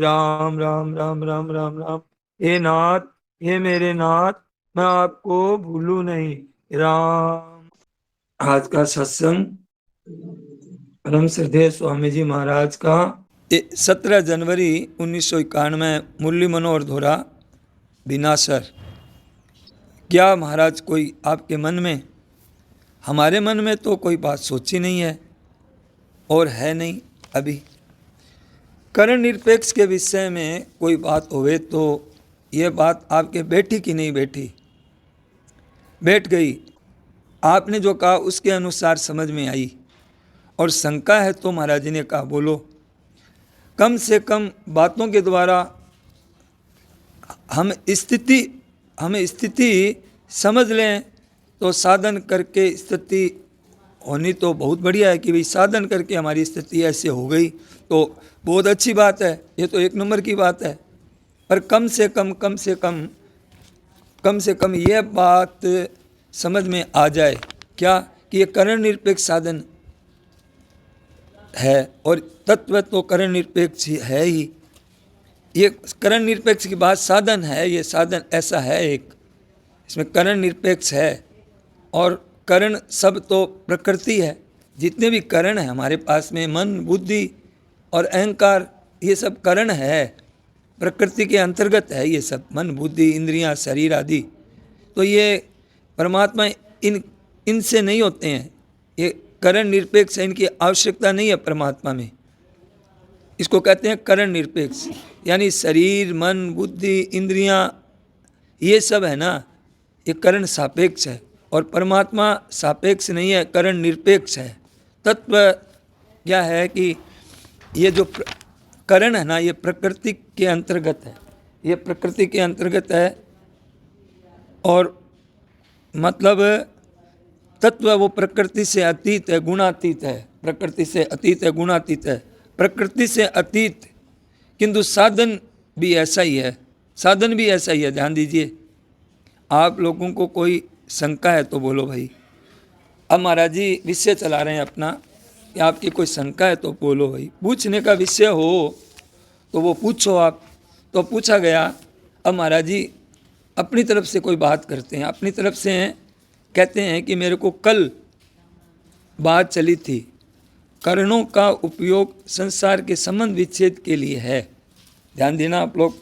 राम राम राम राम राम राम। हे नाथ, हे मेरे नाथ, मैं आपको भूलूं नहीं। राम। आज का सत्संग परम श्रद्धेय स्वामी जी महाराज का 17 जनवरी 1991 मुरली मनोहर धोरा बिनासर। क्या महाराज कोई आपके मन में, हमारे मन में तो कोई बात सोची नहीं है और है नहीं अभी। करण निरपेक्ष के विषय में कोई बात होवे तो ये बात आपके बैठी कि नहीं बैठी? बैठ गई। आपने जो कहा उसके अनुसार समझ में आई, और शंका है तो महाराज जी ने कहा बोलो। कम से कम बातों के द्वारा हम स्थिति समझ लें तो साधन करके स्थिति होनी तो बहुत बढ़िया है कि भाई साधन करके हमारी स्थिति ऐसे हो गई तो बहुत अच्छी बात है, ये तो एक नंबर की बात है। पर कम से कम ये बात समझ में आ जाए क्या कि ये करण निरपेक्ष साधन है, और तत्व तो करण निरपेक्ष है ही। ये करण निरपेक्ष की बात साधन है, ये साधन ऐसा है एक, इसमें करण निरपेक्ष है। और करण सब तो प्रकृति है, जितने भी करण हैं हमारे पास में, मन बुद्धि और अहंकार, ये सब करण है, प्रकृति के अंतर्गत है ये सब, मन बुद्धि इंद्रियां शरीर आदि। तो ये परमात्मा इनसे नहीं होते हैं, ये करण निरपेक्ष है, इनकी आवश्यकता नहीं है परमात्मा में। इसको कहते हैं करण निरपेक्ष, यानी शरीर मन बुद्धि इंद्रियां ये सब है ना, ये करण सापेक्ष है, और परमात्मा सापेक्ष नहीं है, करण निरपेक्ष है। तत्व क्या है कि ये जो करण है ना, ये प्रकृति के अंतर्गत है, ये प्रकृति के अंतर्गत है। और मतलब तत्व वो प्रकृति से अतीत है, गुणातीत है, प्रकृति से अतीत है, गुणातीत है, प्रकृति से अतीत। किंतु साधन भी ऐसा ही है, साधन भी ऐसा ही है। ध्यान दीजिए, आप लोगों को कोई शंका है तो बोलो भाई। अब महाराज जी विषय चला रहे हैं अपना, कि आपकी कोई शंका है तो बोलो भाई, पूछने का विषय हो तो वो पूछो आप। तो पूछा गया। अब महाराज जी अपनी तरफ से कोई बात करते हैं, अपनी तरफ से कहते हैं कि मेरे को कल बात चली थी, करणों का उपयोग संसार के संबंध विच्छेद के लिए है। ध्यान देना आप लोग,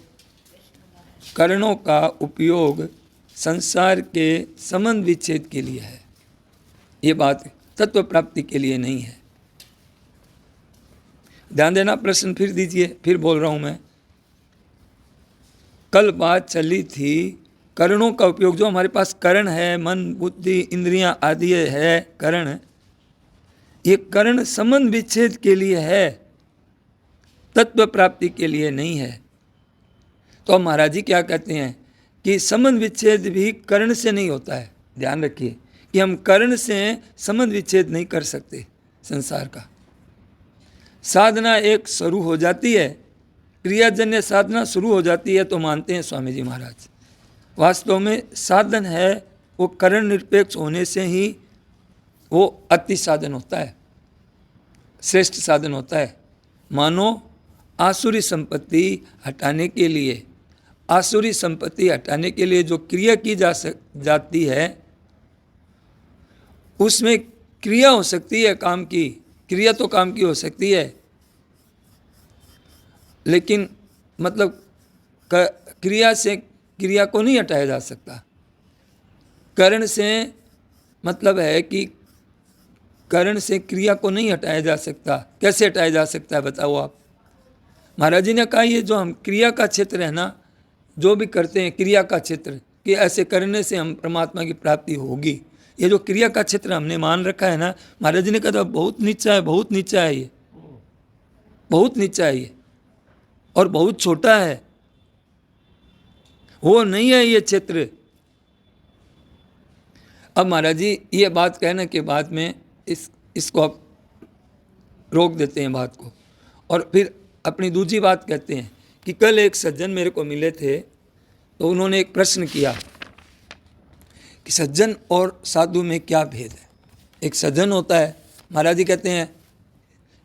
करणों का उपयोग संसार के संबंध विच्छेद के लिए है, ये बात तत्व प्राप्ति के लिए नहीं है। ध्यान देना, प्रश्न फिर दीजिए, फिर बोल रहा हूं मैं। कल बात चली थी, करणों का उपयोग, जो हमारे पास करण है, मन बुद्धि इंद्रियां आदि है करण, ये करण संबंध विच्छेद के लिए है, तत्व प्राप्ति के लिए नहीं है। तो अब महाराज जी क्या कहते हैं कि संबंध विच्छेद भी कर्ण से नहीं होता है। ध्यान रखिए कि हम कर्ण से संबंध विच्छेद नहीं कर सकते संसार का। साधना एक शुरू हो जाती है, क्रियाजन्य साधना शुरू हो जाती है तो मानते हैं स्वामी जी महाराज, वास्तव में साधन है वो कर्ण निरपेक्ष होने से ही वो अति साधन होता है, श्रेष्ठ साधन होता है। मानो आसुरी संपत्ति हटाने के लिए, आसुरी संपत्ति हटाने के लिए जो क्रिया की जाती है, उसमें क्रिया हो सकती है काम की, क्रिया तो काम की हो सकती है, लेकिन मतलब क्रिया से क्रिया को नहीं हटाया जा सकता। करण से मतलब है कि करण से क्रिया को नहीं हटाया जा सकता। कैसे हटाया जा सकता है बताओ आप? महाराज जी ने कहा ये जो हम क्रिया का क्षेत्र है ना, जो भी करते हैं क्रिया का क्षेत्र, कि ऐसे करने से हम परमात्मा की प्राप्ति होगी, ये जो क्रिया का क्षेत्र हमने मान रखा है ना, महाराज जी ने कहा बहुत नीचा है, बहुत नीचा है, ये बहुत नीचा है ये, और बहुत छोटा है, वो नहीं है ये क्षेत्र। अब महाराज जी ये बात कहने के बाद में इसको आप रोक देते हैं बात को, और फिर अपनी दूसरी बात कहते हैं कि कल एक सज्जन मेरे को मिले थे, तो उन्होंने एक प्रश्न किया कि सज्जन और साधु में क्या भेद है। एक सज्जन होता है, महाराज जी कहते हैं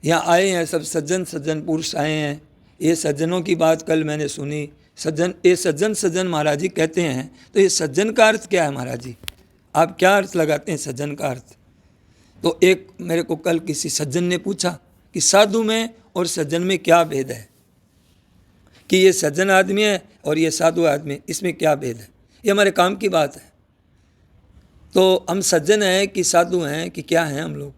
यहाँ आए हैं सब सज्जन सज्जन पुरुष आए हैं, ये सज्जनों की बात कल मैंने सुनी, सज्जन, ये सज्जन सज्जन महाराज जी कहते हैं, तो ये सज्जन का अर्थ क्या है महाराज जी? आप क्या अर्थ लगाते हैं सज्जन का अर्थ? तो एक मेरे को कल किसी सज्जन ने पूछा कि साधु में और सज्जन में क्या भेद है, कि ये सज्जन आदमी है और ये साधु आदमी, इसमें क्या भेद है? ये हमारे काम की बात है। तो हम सज्जन हैं कि साधु हैं कि क्या हैं हम लोग?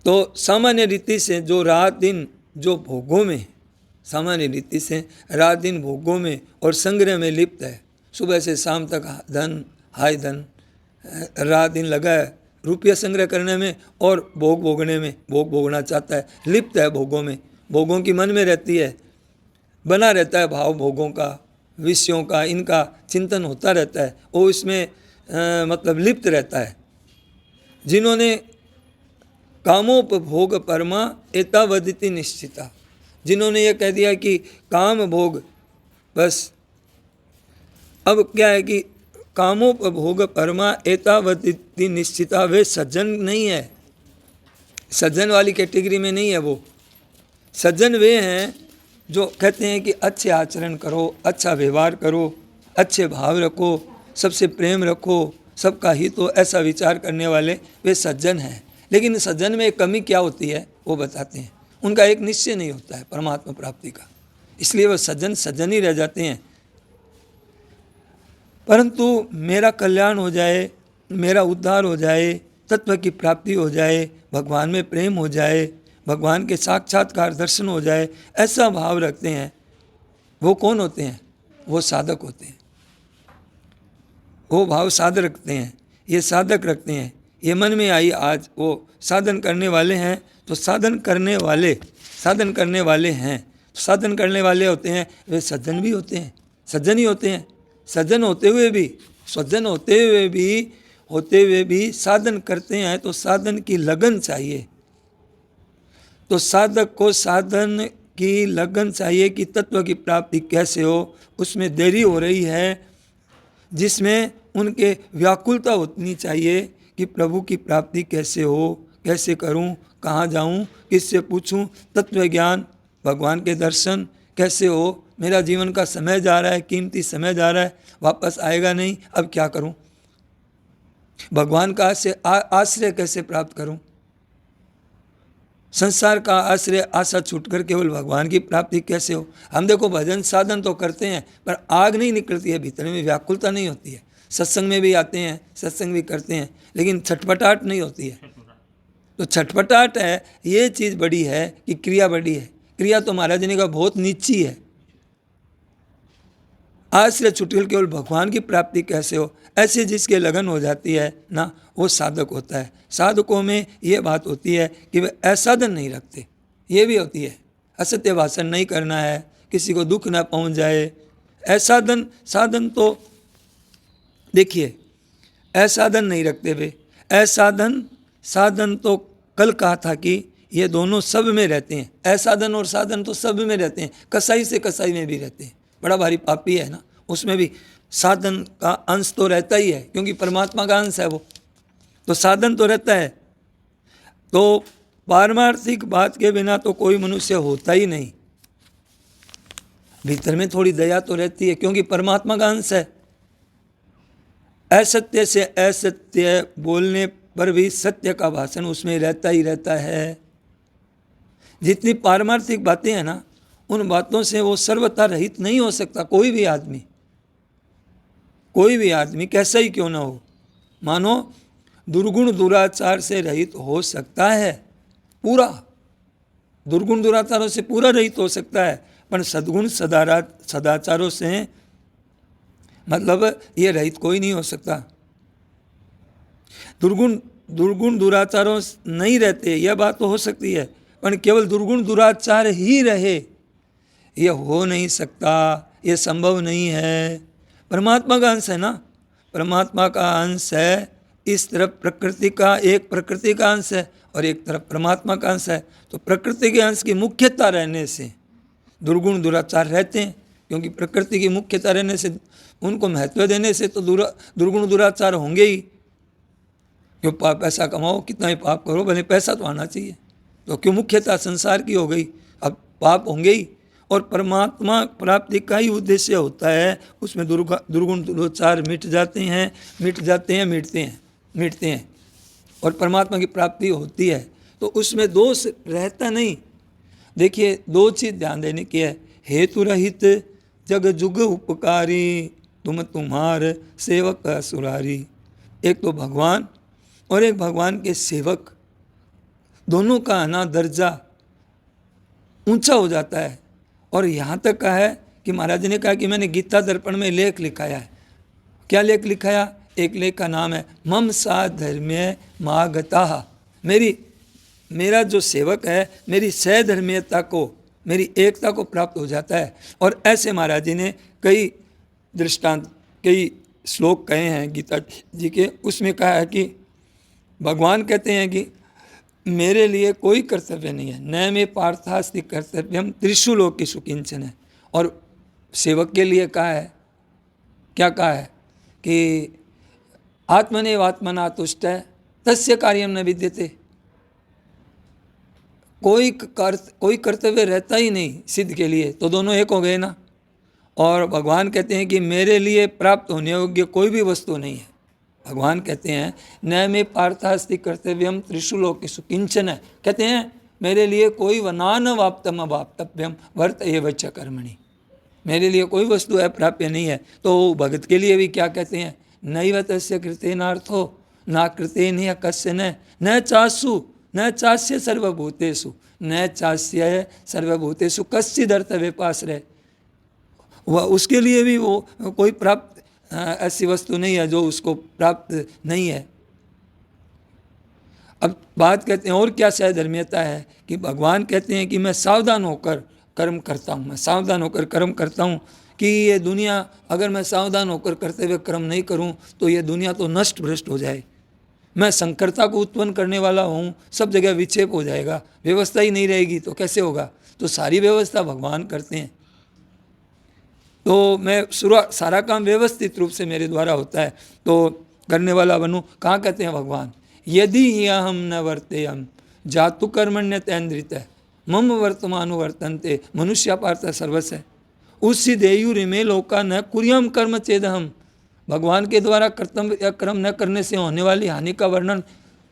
तो सामान्य रीति से जो रात दिन जो भोगों में, सामान्य रीति से रात दिन भोगों में और संग्रह में लिप्त है, सुबह से शाम तक धन हाय धन, रात दिन लगा है रुपया संग्रह करने में और भोग भोगने में, भोग भोगना चाहता है, लिप्त है भोगों में, भोगों की मन में रहती है, बना रहता है भाव भोगों का, विषयों का, इनका चिंतन होता रहता है, वो इसमें मतलब लिप्त रहता है। जिन्होंने कामोपभोग परमा एतावदिति निश्चिता, जिन्होंने ये कह दिया कि काम भोग बस, अब क्या है कि कामोपभोग परमा एतावदिति निश्चिता, वे सज्जन नहीं है, सज्जन वाली कैटेगरी में नहीं है वो। सज्जन वे हैं जो कहते हैं कि अच्छे आचरण करो, अच्छा व्यवहार करो, अच्छे भाव रखो, सबसे प्रेम रखो, सबका हित हो, ऐसा विचार करने वाले वे सज्जन हैं। लेकिन सज्जन में एक कमी क्या होती है वो बताते हैं, उनका एक निश्चय नहीं होता है परमात्मा प्राप्ति का, इसलिए वह सज्जन सज्जन ही रह जाते हैं। परंतु मेरा कल्याण हो जाए, मेरा उद्धार हो जाए, तत्व की प्राप्ति हो जाए, भगवान में प्रेम हो जाए, भगवान के साक्षात्कार दर्शन हो जाए, ऐसा भाव रखते हैं, वो कौन होते हैं? वो साधक होते हैं। वो भाव साधक रखते हैं, ये साधक रखते हैं, ये मन में आई आज, वो साधन करने वाले हैं। तो साधन करने वाले हैं, तो साधन करने वाले होते हैं, वे सज्जन भी होते हैं, सज्जन ही होते हैं। सज्जन होते हुए भी, सज्जन होते हुए भी साधन करते हैं, तो साधन की लगन चाहिए। तो साधक को साधन की लगन चाहिए कि तत्व की प्राप्ति कैसे हो, उसमें देरी हो रही है, जिसमें उनके व्याकुलता उतनी चाहिए कि प्रभु की प्राप्ति कैसे हो, कैसे करूं, कहाँ जाऊं, किससे पूछूं, तत्व ज्ञान, भगवान के दर्शन कैसे हो, मेरा जीवन का समय जा रहा है, कीमती समय जा रहा है, वापस आएगा नहीं, अब क्या करूं, भगवान का आश्रय कैसे प्राप्त करूं, संसार का आश्रय आशा छूटकर केवल भगवान की प्राप्ति कैसे हो। हम देखो भजन साधन तो करते हैं, पर आग नहीं निकलती है, भीतर में व्याकुलता नहीं होती है। सत्संग में भी आते हैं, सत्संग भी करते हैं, लेकिन छटपटाहट नहीं होती है। तो छटपटाहट है, ये चीज़ बड़ी है कि क्रिया बड़ी है। क्रिया तो महाराज जी ने कहा बहुत नीची है। आश्रय छूटकर केवल भगवान की प्राप्ति कैसे हो, ऐसे जिसके लगन हो जाती है ना, वो साधक होता है। साधकों में ये बात होती है कि वे असाधन नहीं रखते, ये भी होती है, असत्य भाषण नहीं करना है, किसी को दुख ना पहुंच जाए। असाधन, साधन तो देखिए, असाधन नहीं रखते वे। असाधन, साधन तो कल कहा था कि ये दोनों सब में रहते हैं, असाधन और साधन तो सब में रहते हैं, कसाई से कसाई में भी रहते हैं। बड़ा भारी पापी है ना, उसमें भी साधन का अंश तो रहता ही है, क्योंकि परमात्मा का अंश है वो, तो साधन तो रहता है। तो पारमार्थिक बात के बिना तो कोई मनुष्य होता ही नहीं। भीतर में थोड़ी दया तो रहती है, क्योंकि परमात्मा का अंश है। असत्य से असत्य बोलने पर भी सत्य का भाषण उसमें रहता ही रहता है। जितनी पारमार्थिक बातें हैं ना, उन बातों से वो सर्वथा रहित नहीं हो सकता कोई भी आदमी कैसा ही क्यों ना हो। मानो दुर्गुण दुराचार से रहित हो सकता है, पूरा दुर्गुण दुराचारों से पूरा रहित हो सकता है, पर सद्गुण सदाचारों से मतलब ये रहित कोई नहीं हो सकता। दुर्गुण दुराचारों नहीं रहते, यह बात तो हो सकती है, पर केवल दुर्गुण दुराचार ही रहे ये हो नहीं सकता, ये संभव नहीं है। परमात्मा का अंश है ना, परमात्मा का अंश है, इस तरफ प्रकृति का, एक प्रकृति का अंश है और एक तरफ परमात्मा का अंश है। तो प्रकृति के अंश की मुख्यता रहने से दुर्गुण दुराचार रहते हैं, क्योंकि प्रकृति की मुख्यता रहने से, उनको महत्व देने से तो दुर्गुण दुराचार होंगे ही। क्यों पैसा कमाओ, कितना ही पाप करो, भले पैसा तो आना चाहिए, तो क्यों मुख्यता संसार की हो गई, अब पाप होंगे ही। और परमात्मा प्राप्ति का ही उद्देश्य होता है। उसमें दुर्गुण दोचार मिट जाते हैं और परमात्मा की प्राप्ति होती है। तो उसमें दोष रहता नहीं। देखिए, दो चीज़ ध्यान देने की है। हेतु रहित जग जुग उपकारी, तुम तुम्हार सेवक असुरारी। एक तो भगवान और एक भगवान के सेवक, दोनों का आना दर्जा ऊंचा हो जाता है। और यहाँ तक कहा है कि महाराज जी ने कहा कि मैंने गीता दर्पण में लेख लिखाया है। क्या लेख लिखाया? एक लेख का नाम है मम सा धर्म्य मागता। मेरा जो सेवक है मेरी सहधर्मीयता को, मेरी एकता को प्राप्त हो जाता है। और ऐसे महाराज जी ने कई दृष्टांत, कई श्लोक कहे हैं गीता जी के। उसमें कहा है कि भगवान कहते हैं कि मेरे लिए कोई कर्तव्य नहीं है, न मे पार्थास्ति कर्तव्यम त्रिषु लोकेषु किंचन है। और सेवक के लिए कहा है, क्या कहा है कि आत्मनेव आत्मना तुष्ट है तस्य कार्यम न विद्यते। कोई कर्तव्य रहता ही नहीं सिद्ध के लिए, तो दोनों एक हो गए ना। और भगवान कहते हैं कि मेरे लिए प्राप्त होने योग्य कोई भी वस्तु नहीं है। भगवान कहते हैं न मे पार्थास्ति कर्तव्यम त्रिषु लोकेषु किंचन है। कहते हैं मेरे लिए कोई वनान वाप्तम अवाप्तव्यम वर्त एव च कर्मणि। मेरे लिए कोई वस्तु अप्राप्य नहीं है। तो भगत के लिए भी क्या कहते हैं? नैव तस्य कृतेनार्थो ना कृतेन कस्य न चासु न चास्य सर्वभूतेषु न चास्य सर्वभूतेषु कश्चिदर्थ व्यपाश्रय। वह उसके लिए भी वो कोई प्राप्त ऐसी वस्तु नहीं है जो उसको प्राप्त नहीं है। अब बात कहते हैं और क्या सहधर्मीयता है कि भगवान कहते हैं कि मैं सावधान होकर कर्म करता हूँ, मैं सावधान होकर कर्म करता हूँ कि ये दुनिया, अगर मैं सावधान होकर करते हुए कर्म नहीं करूँ तो ये दुनिया तो नष्ट भ्रष्ट हो जाए। मैं संकरता को उत्पन्न करने वाला हूँ, सब जगह विक्षेप हो जाएगा, व्यवस्था ही नहीं रहेगी तो कैसे होगा। तो सारी व्यवस्था भगवान करते हैं। तो मैं सारा काम व्यवस्थित रूप से मेरे द्वारा होता है तो करने वाला बनूँ। कहाँ कहते हैं भगवान? यदि ही अहम न वर्तेयम जातु कर्मण्य तैन्द्रित मम वर्तमानु वर्तन्ते मनुष्य पार्थ सर्वस है। उसी देयुरिमे लोका न कुर्यम कर्म चेद हम। भगवान के द्वारा कर्तव्य या कर्म न करने से होने वाली हानि का वर्णन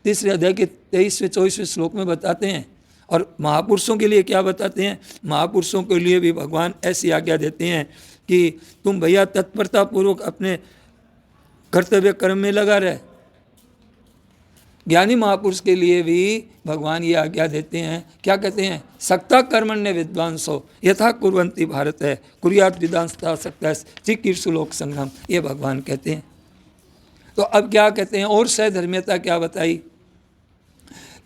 3 अध्याय के 23वें-24वें श्लोक में बताते हैं। और महापुरुषों के लिए क्या बताते हैं? महापुरुषों के लिए भी भगवान ऐसी आज्ञा देते हैं कि तुम भैया तत्परतापूर्वक अपने कर्तव्य कर्म में लगा रहे। ज्ञानी महापुरुष के लिए भी भगवान ये आज्ञा देते हैं। क्या कहते हैं? सक्ता कर्मण्य विद्वांसो यथा कुर्वन्ति भारत है कुर्यात विद्वांसता सक्ता चिकीर्षु लोक संग्राम। ये भगवान कहते हैं। तो अब क्या कहते हैं? और सहधर्मीयता क्या बताई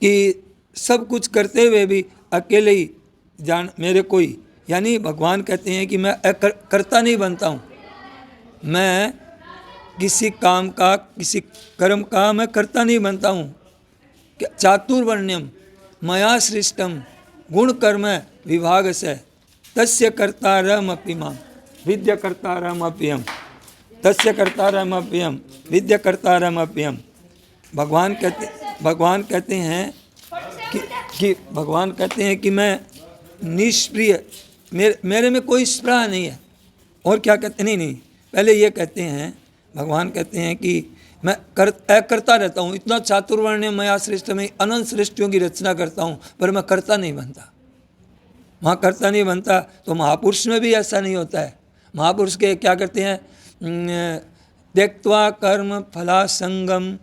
कि सब कुछ करते हुए भी अकेले ही जान मेरे कोई, यानी भगवान कहते हैं कि मैं करता नहीं बनता हूँ। मैं किसी काम का, किसी कर्म का मैं करता नहीं बनता हूँ। चातुर्वर्ण्यम मया सृष्टम गुण कर्म विभाग से तस्य कर्तारम अपिमाम विद्या कर्तारम अप्यम तस्य कर्तारम अप्यम विद्या कर्तारम अप्यम। भगवान कहते हैं कि मैं निष्प्रिय, मेरे में कोई स्पृहा नहीं है। और क्या कहते? नहीं, पहले ये कहते हैं, भगवान कहते हैं कि मैं करता रहता हूँ। इतना चातुर्वर्ण्य मया श्रेष्ठ में अनंत सृष्टियों की रचना करता हूँ, पर मैं करता नहीं बनता। वहाँ करता नहीं बनता। तो महापुरुष में भी ऐसा नहीं होता है। महापुरुष के क्या करते हैं? त्यक्त्वा कर्म फलासंगम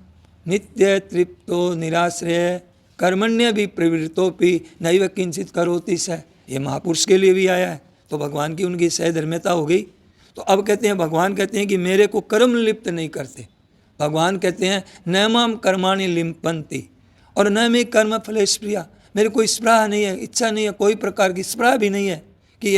नित्य तृप्तो निराश्रय कर्मण्य भी प्रवृत्तोपि नैव किंचित करोति स। ये महापुरुष के लिए भी आया है। तो भगवान की उनकी सहधर्मियता हो गई। तो अब कहते हैं, भगवान कहते हैं कि मेरे को कर्म लिप्त नहीं करते। भगवान कहते हैं न माम कर्माणि लिम्पन्ति और न मे कर्म फले स्प्रिया। मेरे कोई स्पृहा नहीं है, इच्छा नहीं है, कोई प्रकार की स्पृहा भी नहीं है कि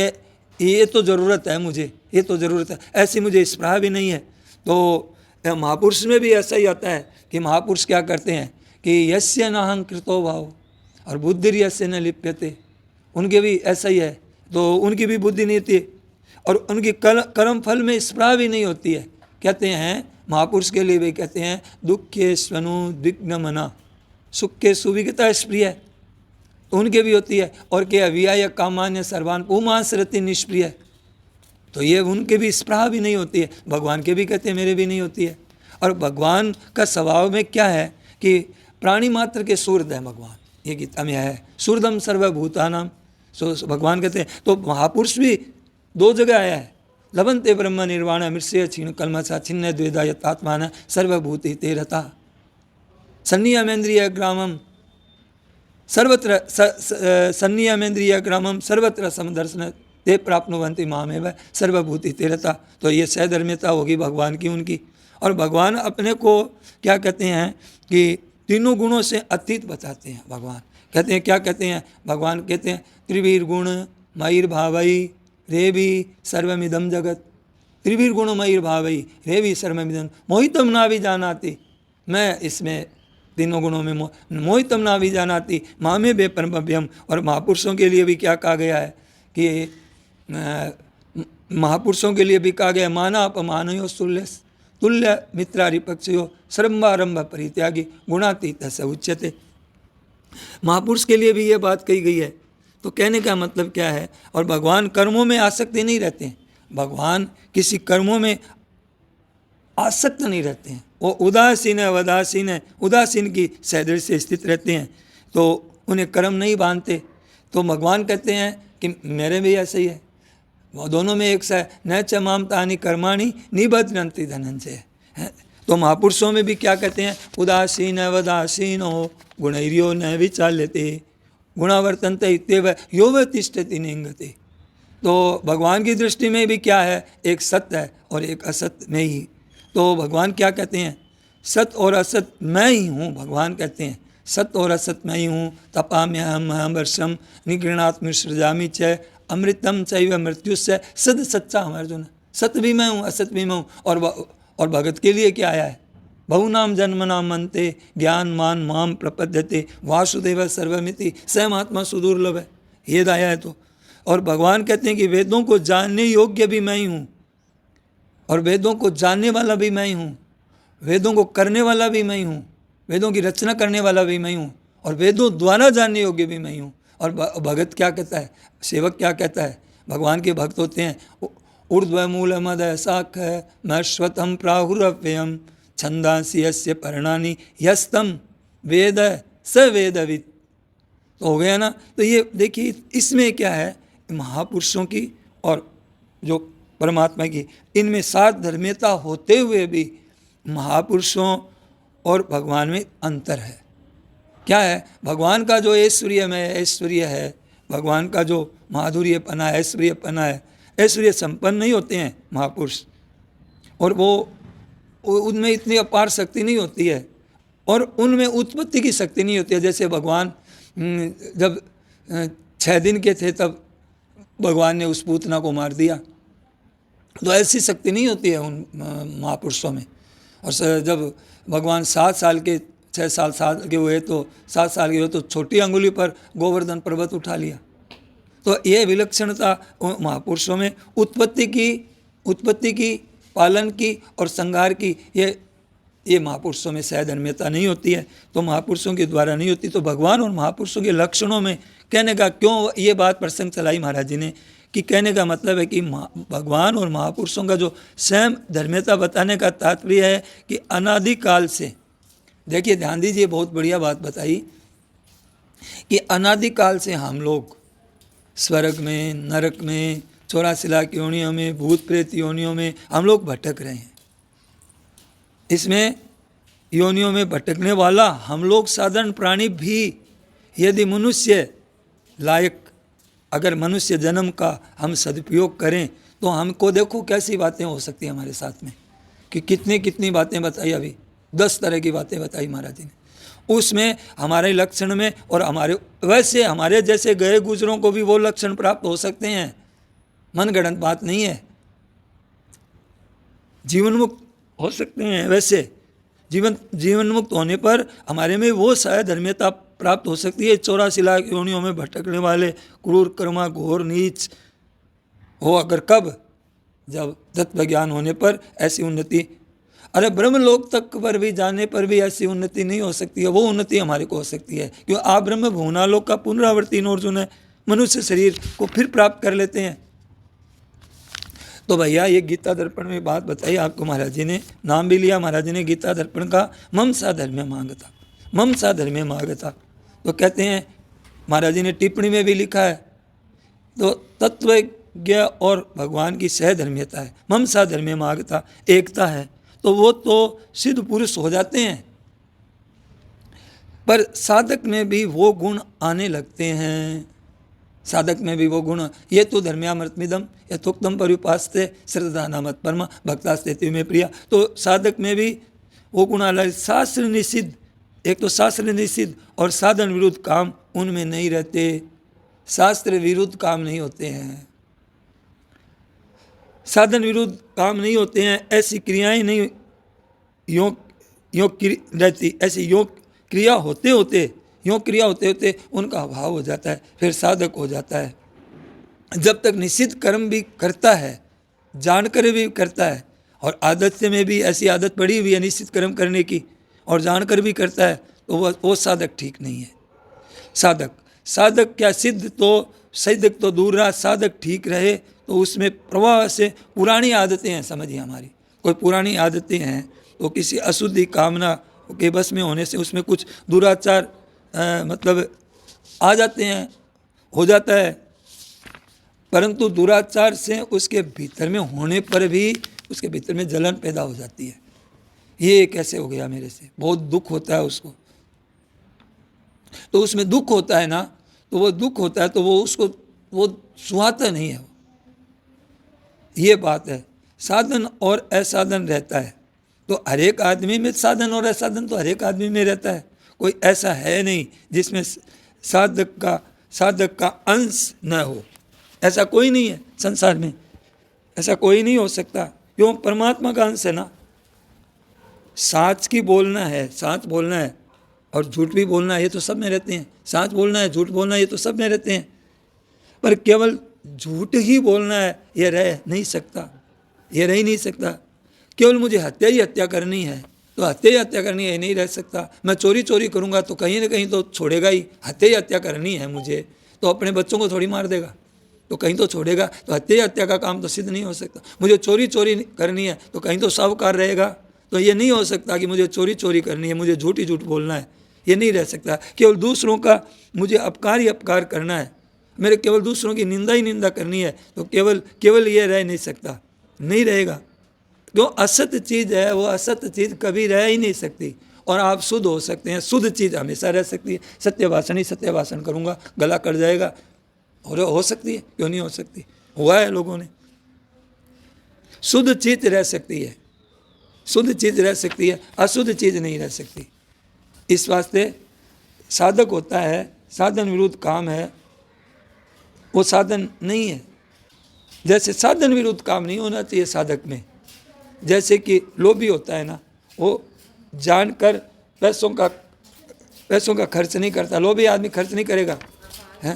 ये तो ज़रूरत है मुझे, ये तो ज़रूरत है, ऐसी मुझे स्पृहा भी नहीं है। तो महापुरुष में भी ऐसा ही आता है कि महापुरुष क्या करते हैं कि यस्य नाहंकृतो भाव और बुद्धि यस्य न लिप्यते। उनके भी ऐसा ही है। तो उनकी भी बुद्धि नहीं होती और उनकी कर्म फल में स्पृहा भी नहीं होती है। कहते हैं महापुरुष के लिए भी कहते हैं दुखे स्वनु दिग्न मना सुख के सुविगता स्प्रिय। उनके भी होती है। और के अवियाय कामान्य सर्वान पुमांसरति निष्प्रिय, तो ये उनके भी स्पृहा भी नहीं होती है। भगवान के भी कहते हैं मेरे भी नहीं होती है। और भगवान का स्वभाव में क्या है कि प्राणी मात्र के सूर्द है भगवान, ये गीता में है, सूर्दम सर्वभूतानाम। सो भगवान कहते हैं, तो महापुरुष भी दो जगह आया है, लभंते ब्रह्म निर्वाण मृष्य क्षीण कलमसा छिन्न द्वेदा यतात्मान सर्वभूति ते रता सन्नियमेन्द्रिय ग्रामम सर्वत्र सन्नियमेन्द्रिय ग्रामम सर्वत्र समदर्शन ते प्राप्नुवन्ति मामेव सर्वभूति ते रता। तो ये सहधर्मिता होगी भगवान की, उनकी। और भगवान अपने को क्या कहते हैं कि तीनों गुणों से अतीत बताते हैं। भगवान कहते हैं, क्या कहते हैं भगवान कहते हैं, त्रिवीर गुण मयिर भावई रे भी सर्वमिदम जगत, त्रिवीर गुण मयिर भावई रे भी सर्वमिदम मोहितम ना भी जानाति, मैं इसमें तीनों गुणों में मोहितम ना भी जानाति मामे बे परमभ्यम। और महापुरुषों के लिए भी क्या कहा गया है कि महापुरुषों के लिए भी कहा गया, माना अपमानयो तुल्य मित्रारिपक्षयो सर्वारंभ परित्यागी गुणातीत से उच्यते। महापुरुष के लिए भी ये बात कही गई है। तो कहने का मतलब क्या है, और भगवान कर्मों में आसक्ति नहीं रहते हैं, भगवान किसी कर्मों में आसक्त नहीं रहते हैं, वो उदासीन है, वदासीन है, उदासीन की सहदृश से स्थित रहते हैं, तो उन्हें कर्म नहीं बांधते। तो भगवान कहते हैं कि मेरे भी ऐसे ही है, वो दोनों में एक सा है, न च माम तानि कर्माणि निबध्नन्ति धनंजय। तो महापुरुषों में भी क्या कहते हैं, उदासीन वदासीन हो गुणैर्यो न विचाल्यते गुणावर्तन्ते इत्येव यो व तिष्ठति निंगते। तो भगवान की दृष्टि में भी क्या है, एक सत्य है और एक असत्य में ही। तो भगवान क्या कहते हैं, सत्य और असत्य मैं ही हूँ। भगवान कहते हैं सत्य और असत्य मैं ही हूँ। तपाम्यहम वर्षम निगृणात् मिश्रजामि च अमृतम चैव मृत्युस्य सद सच्चा हम अर्जुन। सत्य भी मैं हूँ, असत्य भी मैं हूँ। और भगत के लिए क्या आया है, बहुनाम जन्मनाम मनते ज्ञान मान माम प्रपद्यते वासुदेव सर्वमिति सहमात्मा सुदुर्लभ है, ये आया है। तो और भगवान कहते हैं कि वेदों को जानने योग्य भी मैं ही हूँ, और वेदों को जानने वाला भी मैं ही हूँ, वेदों को करने वाला भी मैं ही हूँ, वेदों की रचना करने वाला भी मैं ही हूँ, और वेदों द्वारा जानने योग्य भी मैं ही हूँ। और भगत क्या कहता है, सेवक क्या कहता है, भगवान के भक्त होते हैं, ऊर्ध्वमूल मद शाख मश्वतम प्राहुरव्ययम छंदांसी यस्य पर्णानि यस्तम वेद स वेदविद। तो हो गया ना। तो ये देखिए इसमें क्या है, महापुरुषों की और जो परमात्मा की, इनमें साथ धर्मियता होते हुए भी महापुरुषों और भगवान में अंतर है। क्या है, भगवान का जो ऐश्वर्य है, भगवान का जो माधुर्यपना है, ऐश्वर्यपना है, ऐश्वर्य संपन्न नहीं होते हैं महापुरुष, और वो उनमें इतनी अपार शक्ति नहीं होती है, और उनमें उत्पत्ति की शक्ति नहीं होती है। जैसे भगवान जब 6 दिन के थे तब भगवान ने उस पूतना को मार दिया, तो ऐसी शक्ति नहीं होती है उन महापुरुषों में। और जब भगवान 7 साल के 6 साल के हुए, तो 7 साल के हुए तो छोटी अंगुली पर गोवर्धन पर्वत उठा लिया। तो ये विलक्षणता महापुरुषों में उत्पत्ति की, पालन की और संहार की, ये महापुरुषों में सहधर्मियता नहीं होती है, तो महापुरुषों के द्वारा नहीं होती। तो भगवान और महापुरुषों के लक्षणों में कहने का क्यों ये बात प्रसंग चलाई महाराज जी ने, कि कहने का मतलब है कि भगवान और महापुरुषों का जो स्वयं धर्मियता बताने का तात्पर्य है कि अनादिकाल से, देखिए ध्यान दीजिए, बहुत बढ़िया बात बताई कि अनादिकाल से हम लोग स्वर्ग में, नरक में, 84 लाख योनियों में, भूत प्रेत योनियों में हम लोग भटक रहे हैं। इसमें योनियों में भटकने वाला हम लोग साधारण प्राणी भी, यदि मनुष्य लायक, अगर मनुष्य जन्म का हम सदुपयोग करें, तो हमको देखो कैसी बातें हो सकती हैं हमारे साथ में, कि कितनी बातें बताई, अभी 10 तरह की बातें बताई महाराज जी ने। उसमें हमारे लक्षण में, और वैसे हमारे जैसे गए गुजरों को भी वो लक्षण प्राप्त हो सकते हैं, मनगढ़ंत बात नहीं है। जीवन मुक्त हो सकते हैं, वैसे जीवन मुक्त होने पर हमारे में वो शायद धर्मियता प्राप्त हो सकती है। 84 लाख योनियों में भटकने वाले क्रूर कर्मा घोर नीच हो, अगर कब, जब तत्व ज्ञान होने पर ऐसी उन्नति अरे ब्रह्मलोक तक पर भी जाने पर भी ऐसी उन्नति नहीं हो सकती है, वो उन्नति हमारे को हो सकती है, क्योंकि आप ब्रह्म भुवनालोक का पुनरावर्ती अर्जुन है, मनुष्य शरीर को फिर प्राप्त कर लेते हैं। तो भैया ये गीता दर्पण में बात बताई आपको, महाराज जी ने नाम भी लिया, महाराज जी ने गीता दर्पण का, मम सा धर्म मांगता, मम सा धर्म मांगता। तो कहते हैं महाराज जी ने टिप्पणी में भी लिखा है, तो तत्वज्ञ और भगवान की सहधर्मियता है, मम सा धर्म मांगता, एकता है, तो वो तो सिद्ध पुरुष हो जाते हैं। पर साधक में भी वो गुण आने लगते हैं, साधक में भी वो गुण, ये तो धर्म्यामृतमिदम यथोक्तम पर्युपास्ते श्रद्धा नामत परमा भक्तास्ते में प्रिया। तो साधक में भी वो गुण अलग, शास्त्र निषिद्ध, एक तो शास्त्र निषिद्ध और साधन विरुद्ध काम उनमें नहीं रहते, शास्त्र विरुद्ध काम नहीं होते हैं, साधन विरुद्ध काम नहीं होते हैं, ऐसी क्रियाएं नहीं योग रहती, ऐसी योग क्रिया होते होते, योग क्रिया होते होते उनका अभाव हो जाता है, फिर साधक हो जाता है। जब तक निश्चित कर्म भी करता है, जानकर भी करता है, और आदत से में भी ऐसी आदत पड़ी हुई है निश्चित कर्म करने की, और जानकर भी करता है, तो वो साधक ठीक नहीं है। साधक क्या, सिद्ध तो सिद्धक तो दूर रहा, साधक ठीक रहे तो उसमें प्रवाह से पुरानी आदतें हैं, समझिए हमारी कोई पुरानी आदतें हैं, तो किसी अशुद्धि कामना के बस में होने से उसमें कुछ दुराचार मतलब आ जाते हैं, हो जाता है, परंतु दुराचार से उसके भीतर में होने पर भी उसके भीतर में जलन पैदा हो जाती है, ये कैसे हो गया मेरे से, बहुत दुख होता है उसको। तो उसमें दुख होता है ना, तो वो दुख होता है तो वो उसको वो सुहाता नहीं है, ये बात है। साधन और असाधन रहता है, तो हर एक आदमी में साधन और असाधन तो हर एक आदमी में रहता है, कोई ऐसा है नहीं जिसमें साधक का अंश न हो, ऐसा कोई नहीं है संसार में, ऐसा कोई नहीं हो सकता। क्यों? परमात्मा का अंश है ना। साच की बोलना है, साच बोलना है और झूठ भी बोलना है, ये तो सब में रहते हैं। साच बोलना है, झूठ बोलना है, ये तो सब में रहते हैं, पर केवल झूठ ही बोलना है ये रह नहीं सकता, ये रह ही नहीं सकता। केवल मुझे हत्या ही हत्या करनी है तो हत्या ही हत्या करनी है, ये नहीं रह सकता। मैं चोरी करूंगा तो कहीं ना कहीं तो छोड़ेगा ही, हत्या ही हत्या करनी है मुझे, तो अपने बच्चों को थोड़ी मार देगा, तो कहीं तो छोड़ेगा, तो हत्या ही हत्या का काम तो सिद्ध नहीं हो सकता। मुझे चोरी करनी है तो कहीं तो साहूकार रहेगा, तो ये नहीं हो सकता कि मुझे चोरी करनी है, मुझे झूठ ही झूठ बोलना है, ये नहीं रह सकता। केवल दूसरों का मुझे अपकार ही अपकार करना है, मेरे केवल दूसरों की निंदा ही निंदा करनी है, तो केवल ये रह नहीं सकता, नहीं रहेगा। जो असत्य चीज़ है वो असत्य चीज़ कभी रह ही नहीं सकती, और आप शुद्ध हो सकते हैं, शुद्ध चीज़ हमेशा रह सकती है। सत्य भाषण करूँगा गला कट जाएगा, और हो सकती है, क्यों नहीं हो सकती, हुआ है लोगों ने। शुद्ध चीज़ रह सकती है, शुद्ध चीज़ रह सकती है, अशुद्ध चीज़ नहीं रह सकती। इस वास्ते साधक होता है, साधन विरुद्ध काम है, वो साधन नहीं है। जैसे साधन विरुद्ध काम नहीं होना चाहिए साधक में, जैसे कि लोभी होता है ना, वो जानकर पैसों का खर्च नहीं करता। लोभी आदमी खर्च नहीं करेगा, हैं?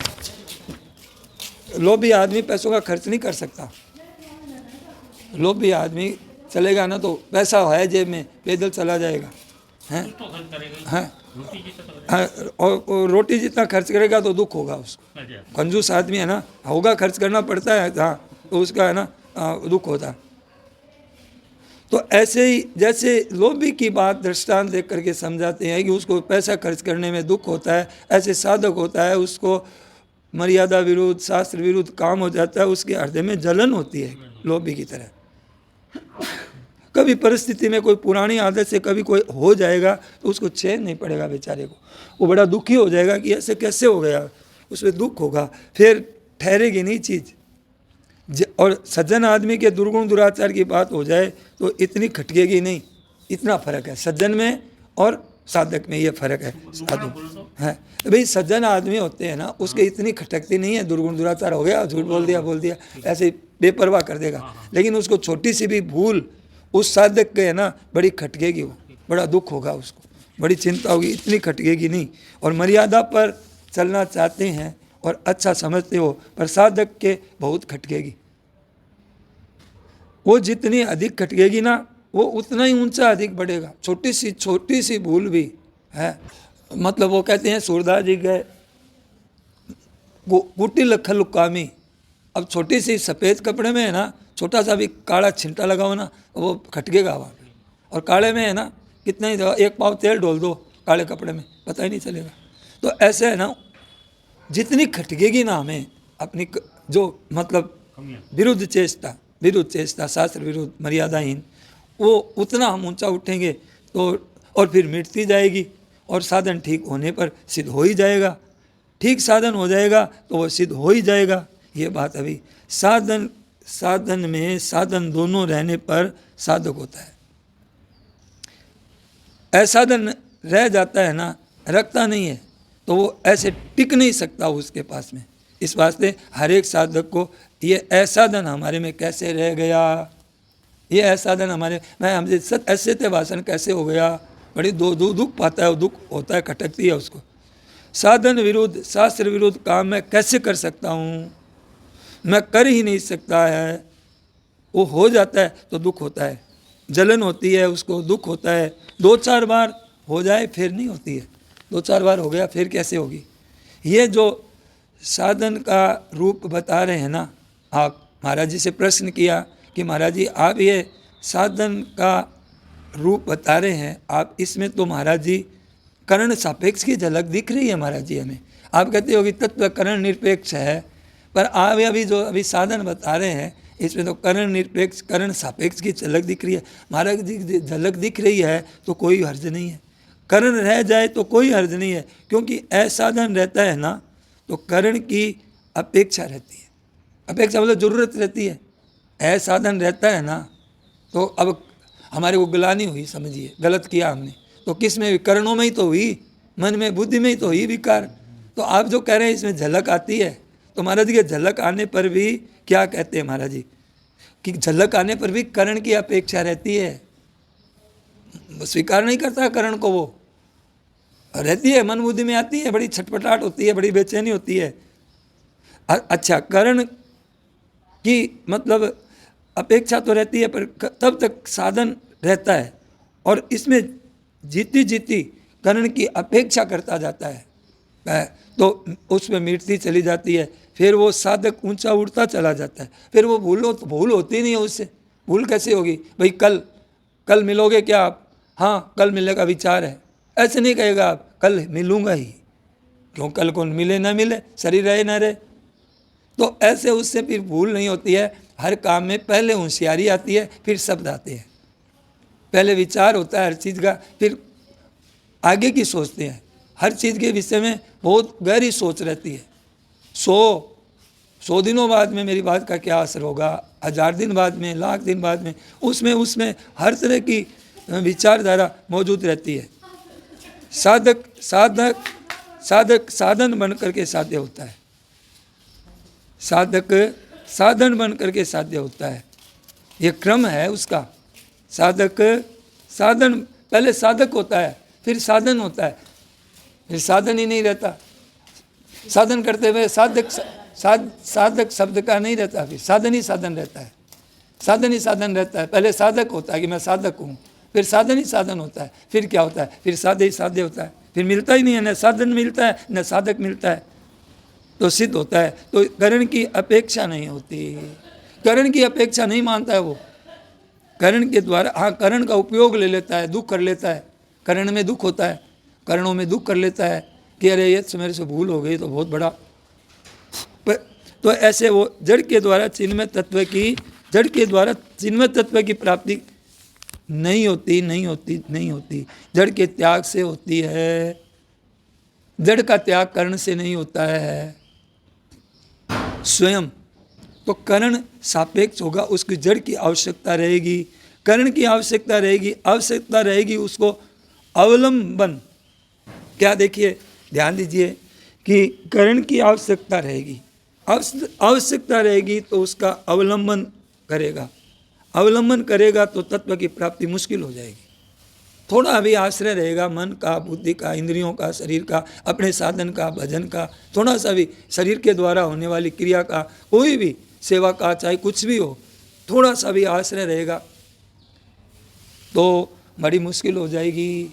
लोभी आदमी पैसों का खर्च नहीं कर सकता। लोभी आदमी चलेगा ना तो पैसा है जेब में, पैदल चला जाएगा, हैं? हाँ, और रोटी जितना खर्च करेगा तो दुख होगा उसको। कंजूस आदमी है ना, होगा खर्च करना पड़ता है, हाँ, तो उसका है ना दुख होता। तो ऐसे ही जैसे लोभी की बात दृष्टांत देख करके समझाते हैं कि उसको पैसा खर्च करने में दुख होता है, ऐसे साधक होता है उसको मर्यादा विरुद्ध शास्त्र विरुद्ध काम हो जाता है, उसके हृदय में जलन होती है लोभी की तरह। कभी परिस्थिति में कोई पुरानी आदत से कभी कोई हो जाएगा तो उसको चैन नहीं पड़ेगा बेचारे को, वो बड़ा दुखी हो जाएगा कि ऐसे कैसे हो गया, उसमें दुख होगा, फिर ठहरेगी नहीं चीज़। और सज्जन आदमी के दुर्गुण दुराचार की बात हो जाए तो इतनी खटकेगी नहीं, इतना फर्क है सज्जन में और साधक में, ये फर्क है। साधु है तो भाई सज्जन आदमी होते हैं ना, उसके इतनी खटकती नहीं है, दुर्गुण दुराचार हो गया, झूठ बोल दिया ऐसे बेपरवाह कर देगा, लेकिन उसको छोटी सी भी भूल उस साधक के है ना बड़ी खटकेगी, वो बड़ा दुख होगा, उसको बड़ी चिंता होगी, इतनी खटकेगी नहीं। और मर्यादा पर चलना चाहते हैं और अच्छा समझते हो, पर साधक के बहुत खटकेगी। वो जितनी अधिक खटकेगी ना वो उतना ही ऊंचा अधिक बढ़ेगा। छोटी सी भूल भी है, मतलब वो कहते हैं सूरदास जी गए कुटिल खलुकामी। अब छोटी सी सफ़ेद कपड़े में है ना, छोटा सा भी काला छिंटा लगाओ ना, वो खटकेगा वहाँ पे। और काले में है ना, कितना ही एक पाव तेल डाल दो काले कपड़े में, पता ही नहीं चलेगा। तो ऐसे है ना, जितनी खटकेगी ना हमें अपनी जो मतलब विरुद्ध चेष्टा शास्त्र विरुद्ध मर्यादाहीन, वो उतना हम ऊंचा उठेंगे तो, और फिर मिटती जाएगी और साधन ठीक होने पर सिद्ध हो ही जाएगा। ठीक साधन हो जाएगा तो वो सिद्ध हो ही जाएगा। ये बात अभी साधन में साधन दोनों रहने पर साधक होता है। असाधन रह जाता है ना, रखता नहीं है, तो वो ऐसे टिक नहीं सकता उसके पास में। इस वास्ते हर एक साधक को ये असाधन हमारे में कैसे रह गया, ये असाधन हमारे मैं हमसे सत ऐसे थे भाषण कैसे हो गया, बड़ी दुख पाता है, वो दुख होता है, खटकती है उसको। साधन विरुद्ध शास्त्र विरुद्ध काम मैं कैसे कर सकता हूँ, मैं कर ही नहीं सकता है। वो हो जाता है तो दुख होता है, जलन होती है, उसको दुख होता है। 2-4 बार हो जाए फिर नहीं होती है, 2-4 बार हो गया फिर कैसे होगी। ये जो साधन का रूप बता रहे हैं ना, आप महाराज जी से प्रश्न किया कि महाराज जी आप ये साधन का रूप बता रहे हैं, आप इसमें तो महाराज जी करण सापेक्ष की झलक दिख रही है महाराज जी हमें। आप कहते हो कि तत्व करण निरपेक्ष है, पर आप अभी जो अभी साधन बता रहे हैं इसमें तो करण निरपेक्ष करण सापेक्ष की झलक दिख रही है। महाराज जी झलक दिख रही है तो कोई हर्ज नहीं है, करण रह जाए तो कोई हर्ज नहीं है, क्योंकि असाधन रहता है ना तो करण की अपेक्षा रहती है। अपेक्षा मतलब जरूरत रहती है। असाधन रहता है ना तो अब हमारे को गिलानी हुई, समझिए गलत किया हमने, तो किस में, करणों में ही तो हुई, मन में बुद्धि में ही तो हुई विकार। तो आप जो कह रहे हैं इसमें झलक आती है, तो महाराज जी के झलक आने पर भी क्या कहते हैं महाराज जी कि झलक आने पर भी करण की अपेक्षा रहती है, स्वीकार नहीं करता करण को, वो रहती है, मन बुद्धि में आती है, बड़ी छटपटाहट होती है, बड़ी बेचैनी होती है। अच्छा, करण की मतलब अपेक्षा तो रहती है, पर तब तक साधन रहता है, और इसमें जीती करण की अपेक्षा करता जाता है तो उसमें मिटती चली जाती है। फिर वो साधक ऊंचा उड़ता चला जाता है। फिर वो भूल होती नहीं है उससे। भूल कैसे होगी भाई, कल मिलोगे क्या आप, हाँ कल मिलने का विचार है, ऐसे नहीं कहेगा आप कल मिलूंगा ही, क्यों कल को मिले ना मिले, शरीर रहे ना रहे। तो ऐसे उससे फिर भूल नहीं होती है। हर काम में पहले होशियारी आती है, फिर शब्द आते हैं। पहले विचार होता है हर चीज़ का, फिर आगे की सोचते हैं। हर चीज़ के विषय में बहुत गहरी सोच रहती है। 100 दिनों बाद में मेरी बात का क्या असर होगा, 1000 दिन बाद में, 1,00,000 दिन बाद में, उसमें हर तरह की विचारधारा मौजूद रहती है। साधक साधन बन करके साध्य होता है। साधक साधन बन करके साध्य होता है, ये क्रम है उसका। साधन पहले साधक होता है, फिर साधन होता है, फिर साधन ही नहीं रहता। साधन करते हुए साधक शब्द का नहीं रहता, फिर साधन ही साधन रहता है। साधन ही साधन रहता है। पहले साधक होता है कि मैं साधक हूँ, फिर साधन ही साधन होता है। फिर क्या होता है, फिर साध्य ही साध्य होता है। फिर मिलता ही नहीं है, न साधन मिलता है न साधक मिलता है, तो सिद्ध होता है। तो करण की अपेक्षा नहीं होती, करण की अपेक्षा नहीं मानता है वो। करण के द्वारा, हाँ करण का उपयोग ले लेता है, दुख कर लेता है। करण में दुख होता है, करणों में दुख कर लेता है कि अरे ये मेरे से भूल हो गई तो बहुत बड़ा। तो ऐसे वो जड़ के द्वारा चिन्मय तत्व की प्राप्ति नहीं होती। जड़ के त्याग से होती है। जड़ का त्याग करण से नहीं होता है स्वयं। तो करण सापेक्ष होगा, उसकी जड़ की आवश्यकता रहेगी, करण की आवश्यकता रहेगी उसको अवलंबन। क्या देखिए, ध्यान दीजिए कि करण की आवश्यकता रहेगी तो उसका अवलंबन करेगा तो तत्व की प्राप्ति मुश्किल हो जाएगी। थोड़ा भी आश्रय रहेगा मन का, बुद्धि का, इंद्रियों का, शरीर का, अपने साधन का, भजन का, थोड़ा सा भी शरीर के द्वारा होने वाली क्रिया का, कोई भी सेवा का, चाहे कुछ भी हो, थोड़ा सा भी आश्रय रहेगा तो बड़ी मुश्किल हो जाएगी।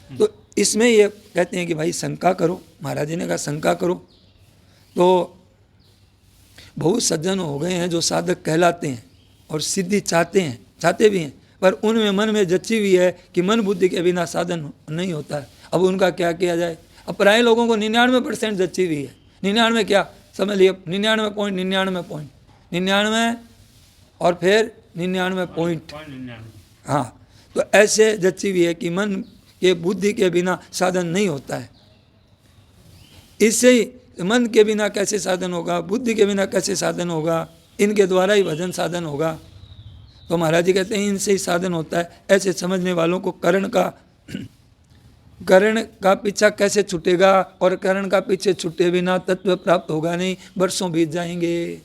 तो इसमें ये कहते हैं कि भाई शंका करो, महाराज जी ने कहा शंका करो। तो बहुत सज्जन हो गए हैं जो साधक कहलाते हैं और सिद्धि चाहते भी हैं, पर उनमें मन में जची हुई है कि मन बुद्धि के बिना साधन नहीं होता है। अब उनका क्या किया जाए? अब प्राय लोगों को 99% जची हुई है। 99 क्या समझ लिए? 99 और फिर 99 पॉइंट। हाँ, तो ऐसे जची हुई है कि मन के बुद्धि के बिना साधन नहीं होता है। इससे ही मन के बिना कैसे साधन होगा, बुद्धि के बिना कैसे साधन होगा? इनके द्वारा ही भजन साधन होगा। तो महाराज जी कहते हैं इनसे ही साधन होता है। ऐसे समझने वालों को करण का पीछा कैसे छूटेगा, और करण का पीछे छूटे बिना तत्व प्राप्त होगा नहीं, वर्षों बीत जाएंगे।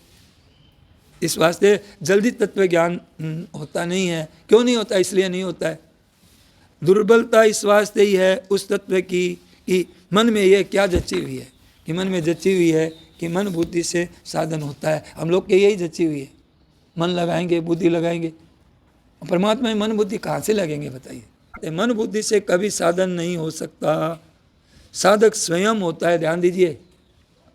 इस वास्ते जल्दी तत्व ज्ञान होता नहीं है। क्यों नहीं होता? इसलिए नहीं होता है, दुर्बलता इस वास्ते ही है उस तत्व की कि मन में ये क्या जची हुई है, कि मन में जची हुई है कि मन बुद्धि से साधन होता है। हम लोग के यही जची हुई है, मन लगाएंगे, बुद्धि लगाएंगे। परमात्मा में मन बुद्धि कहाँ से लगेंगे बताइए? मन बुद्धि से कभी साधन नहीं हो सकता। साधक स्वयं होता है, ध्यान दीजिए।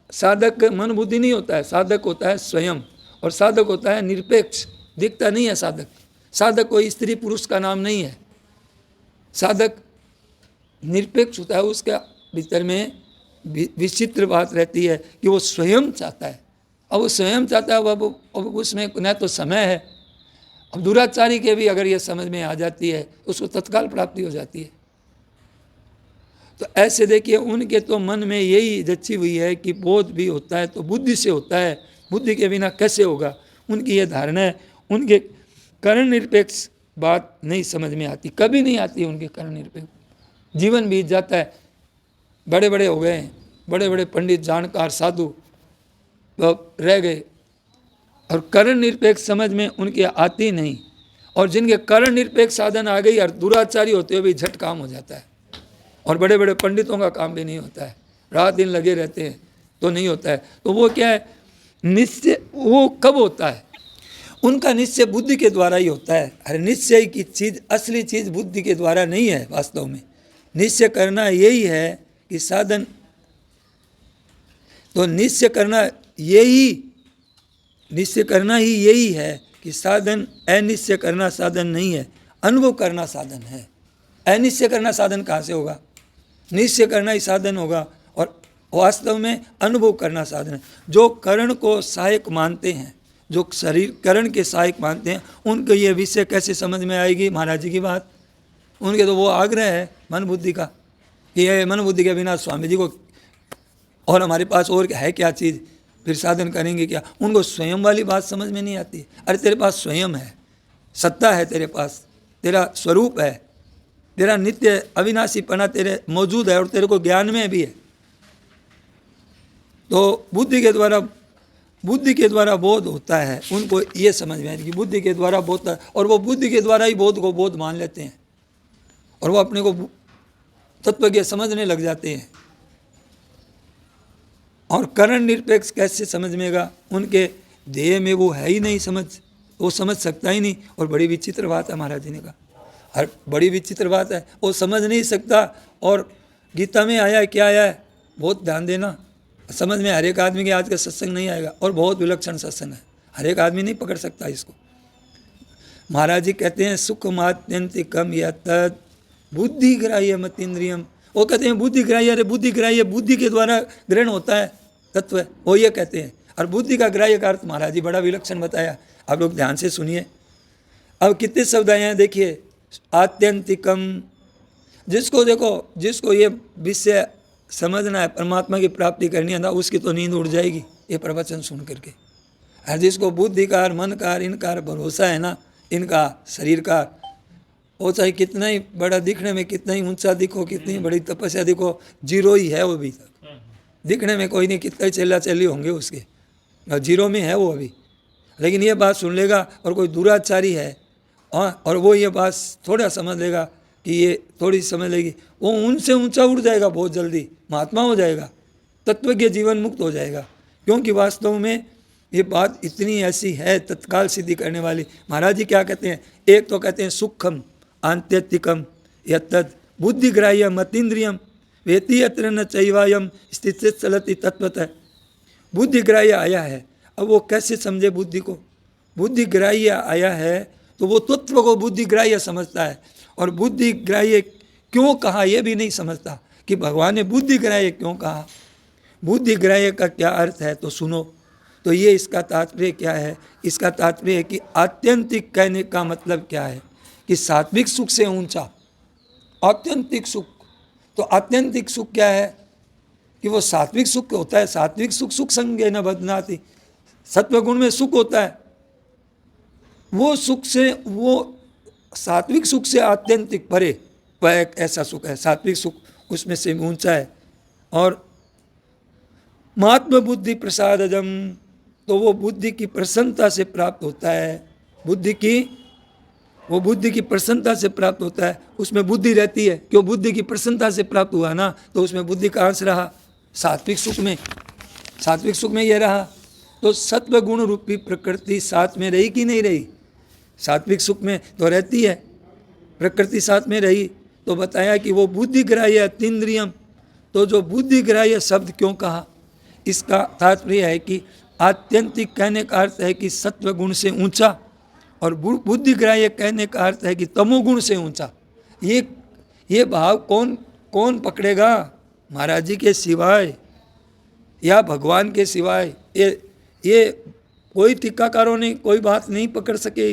साधक मन बुद्धि नहीं होता है, साधक होता है स्वयं। और साधक होता है निरपेक्ष, दिखता नहीं है साधक। साधक कोई स्त्री पुरुष का नाम नहीं है। साधक निरपेक्ष होता है, उसके भीतर में विचित्र बात रहती है कि वो स्वयं चाहता है। अब वो स्वयं चाहता है, अब उसमें न तो समय है। अब दुराचारी के भी अगर ये समझ में आ जाती है उसको तत्काल प्राप्ति हो जाती है। तो ऐसे देखिए उनके तो मन में यही जची हुई है कि बोध भी होता है तो बुद्धि से होता है, बुद्धि के बिना कैसे होगा, उनकी ये धारणा है। उनके करण निरपेक्ष बात नहीं समझ में आती, कभी नहीं आती उनके करण निरपेक्ष। जीवन बीत जाता है, बड़े बड़े हो गए, बड़े बड़े पंडित जानकार साधु रह गए, और करण निरपेक्ष समझ में उनके आती नहीं। और जिनके करण निरपेक्ष साधन आ गई और दुराचारी होते हुए भी झट काम हो जाता है। और बड़े बड़े पंडितों का काम भी नहीं होता है, रात दिन लगे रहते हैं तो नहीं होता है। तो वो क्या है, निश्चय वो कब होता है? उनका निश्चय बुद्धि के द्वारा ही होता है। अरे निश्चय की चीज़, असली चीज़ बुद्धि के द्वारा नहीं है। वास्तव में निश्चय करना यही है कि साधन, तो निश्चय करना ही यही है कि साधन, अनिश्चय करना साधन नहीं है, अनुभव करना साधन है। अनिश्चय करना साधन कहाँ से होगा? निश्चय करना ही साधन होगा, और वास्तव में अनुभव करना साधन है। जो करण को सहायक मानते हैं, जो शरीर करण के सहायक मानते हैं, उनको ये विषय कैसे समझ में आएगी? महाराज जी की बात, उनके तो वो आग्रह है मन बुद्धि का कि ये मन बुद्धि के बिना स्वामी जी को और हमारे पास और है क्या चीज़, फिर साधन करेंगे क्या? उनको स्वयं वाली बात समझ में नहीं आती। अरे तेरे पास स्वयं है, सत्ता है तेरे पास, तेरा स्वरूप है, तेरा नित्य अविनाशीपना तेरे मौजूद है और तेरे को ज्ञान में भी है। तो बुद्धि के द्वारा बोध होता है, उनको ये समझ में आती कि बुद्धि के द्वारा बोध है, और वो बुद्धि के द्वारा ही बोध को बोध मान लेते हैं और वो अपने को तत्वज्ञ समझने लग जाते हैं। और करण निरपेक्ष कैसे समझ मेगा? उनके देह में वो है ही नहीं समझ, वो समझ सकता ही नहीं। और बड़ी विचित्र बात है, महाराज जी ने कहा, हर बड़ी विचित्र बात है, वो समझ नहीं सकता। और गीता में आया है, क्या आया है? बहुत ध्यान देना, समझ में हर एक आदमी के आज का सत्संग नहीं आएगा, और बहुत विलक्षण सत्संग है, हर एक आदमी नहीं पकड़ सकता इसको। महाराज जी कहते हैं सुख मात्यंतिकम या तद बुद्धि ग्राह्य मत इंद्रियम। वो कहते हैं बुद्धि ग्राह्य, अरे बुद्धि ग्राह्य बुद्धि के द्वारा ग्रहण होता है तत्व, वो ये कहते हैं। और बुद्धि का ग्राह्य का अर्थ महाराज जी बड़ा विलक्षण बताया, आप लोग ध्यान से सुनिए। अब कितने शब्द आए हैं देखिए, आत्यंतिकम, जिसको देखो, जिसको ये विषय समझना है, परमात्मा की प्राप्ति करनी है ना, उसकी तो नींद उड़ जाएगी ये प्रवचन सुन करके। और जिसको बुद्धि का, मन का, इनका भरोसा है ना, इनका शरीर का, वो चाहे कितना ही बड़ा दिखने में, कितना ही ऊंचा दिखो, कितनी बड़ी तपस्या दिखो, जीरो ही है वो अभी तक। दिखने में कोई नहीं, कितना ही चेला चेली होंगे उसके, जीरो में है वो अभी। लेकिन ये बात सुन लेगा और कोई दुराचारी है और वो ये बात थोड़ा समझ लेगा कि ये थोड़ी समझ लेगी, वो उनसे ऊंचा उड़ जाएगा, बहुत जल्दी महात्मा हो जाएगा, तत्वज्ञ जीवन मुक्त हो जाएगा। क्योंकि वास्तव में ये बात इतनी ऐसी है तत्काल सिद्धि करने वाली। महाराज जी क्या कहते हैं, एक तो कहते हैं सुखम आंत्यतिकम यत्तद बुद्धिग्राह्यम अतीन्द्रियम वेति यत्र न चैवायम स्थित चलति तत्वतः। बुद्धिग्राह्य आया है, अब वो कैसे समझे बुद्धि को। बुद्धिग्राह्य आया है तो वो तत्व को बुद्धिग्राह्य समझता है, और बुद्धिग्राह्य क्यों कहा ये भी नहीं समझता कि भगवान ने बुद्धिग्राह्य क्यों कहा। बुद्धिग्राह्य का क्या अर्थ है तो सुनो। तो ये इसका तात्पर्य क्या है, इसका तात्पर्य है कि आत्यंतिक कहने का मतलब क्या है कि सात्विक सुख से ऊंचा आत्यंतिक सुख। तो आत्यंतिक सुख क्या है कि वो सात्विक सुख होता है। सात्विक सुख सुख संगे न बदनाती, सत्वगुण में सुख होता है। वो सुख से, वो सात्विक सुख से आत्यंतिक परे वह एक ऐसा सुख है, सात्विक सुख उसमें से ऊंचा है। और महात्म बुद्धि प्रसादजम, तो वो बुद्धि की प्रसन्नता से प्राप्त होता है। बुद्धि की प्रसन्नता से प्राप्त होता है, उसमें बुद्धि रहती है। क्यों, बुद्धि की प्रसन्नता से प्राप्त हुआ ना, तो उसमें बुद्धि का अंश रहा सात्विक सुख में। सात्विक सुख में यह रहा, तो सत्व गुण रूपी प्रकृति साथ में रही कि नहीं रही। सात्विक सुख में तो रहती है, प्रकृति साथ में रही। तो बताया कि वो बुद्धिग्राह्य अतीन्द्रियम। तो जो बुद्धिग्राह्य शब्द क्यों कहा, इसका तात्पर्य है कि आत्यंतिक कहने का अर्थ है कि सत्व गुण से ऊंचा, और बुद्धिग्राह्य कहने का अर्थ है कि तमोगुण से ऊंचा। ये भाव कौन पकड़ेगा, महाराज जी के सिवाय या भगवान के सिवाय। ये कोई टीकाकारों ने कोई बात नहीं पकड़ सके।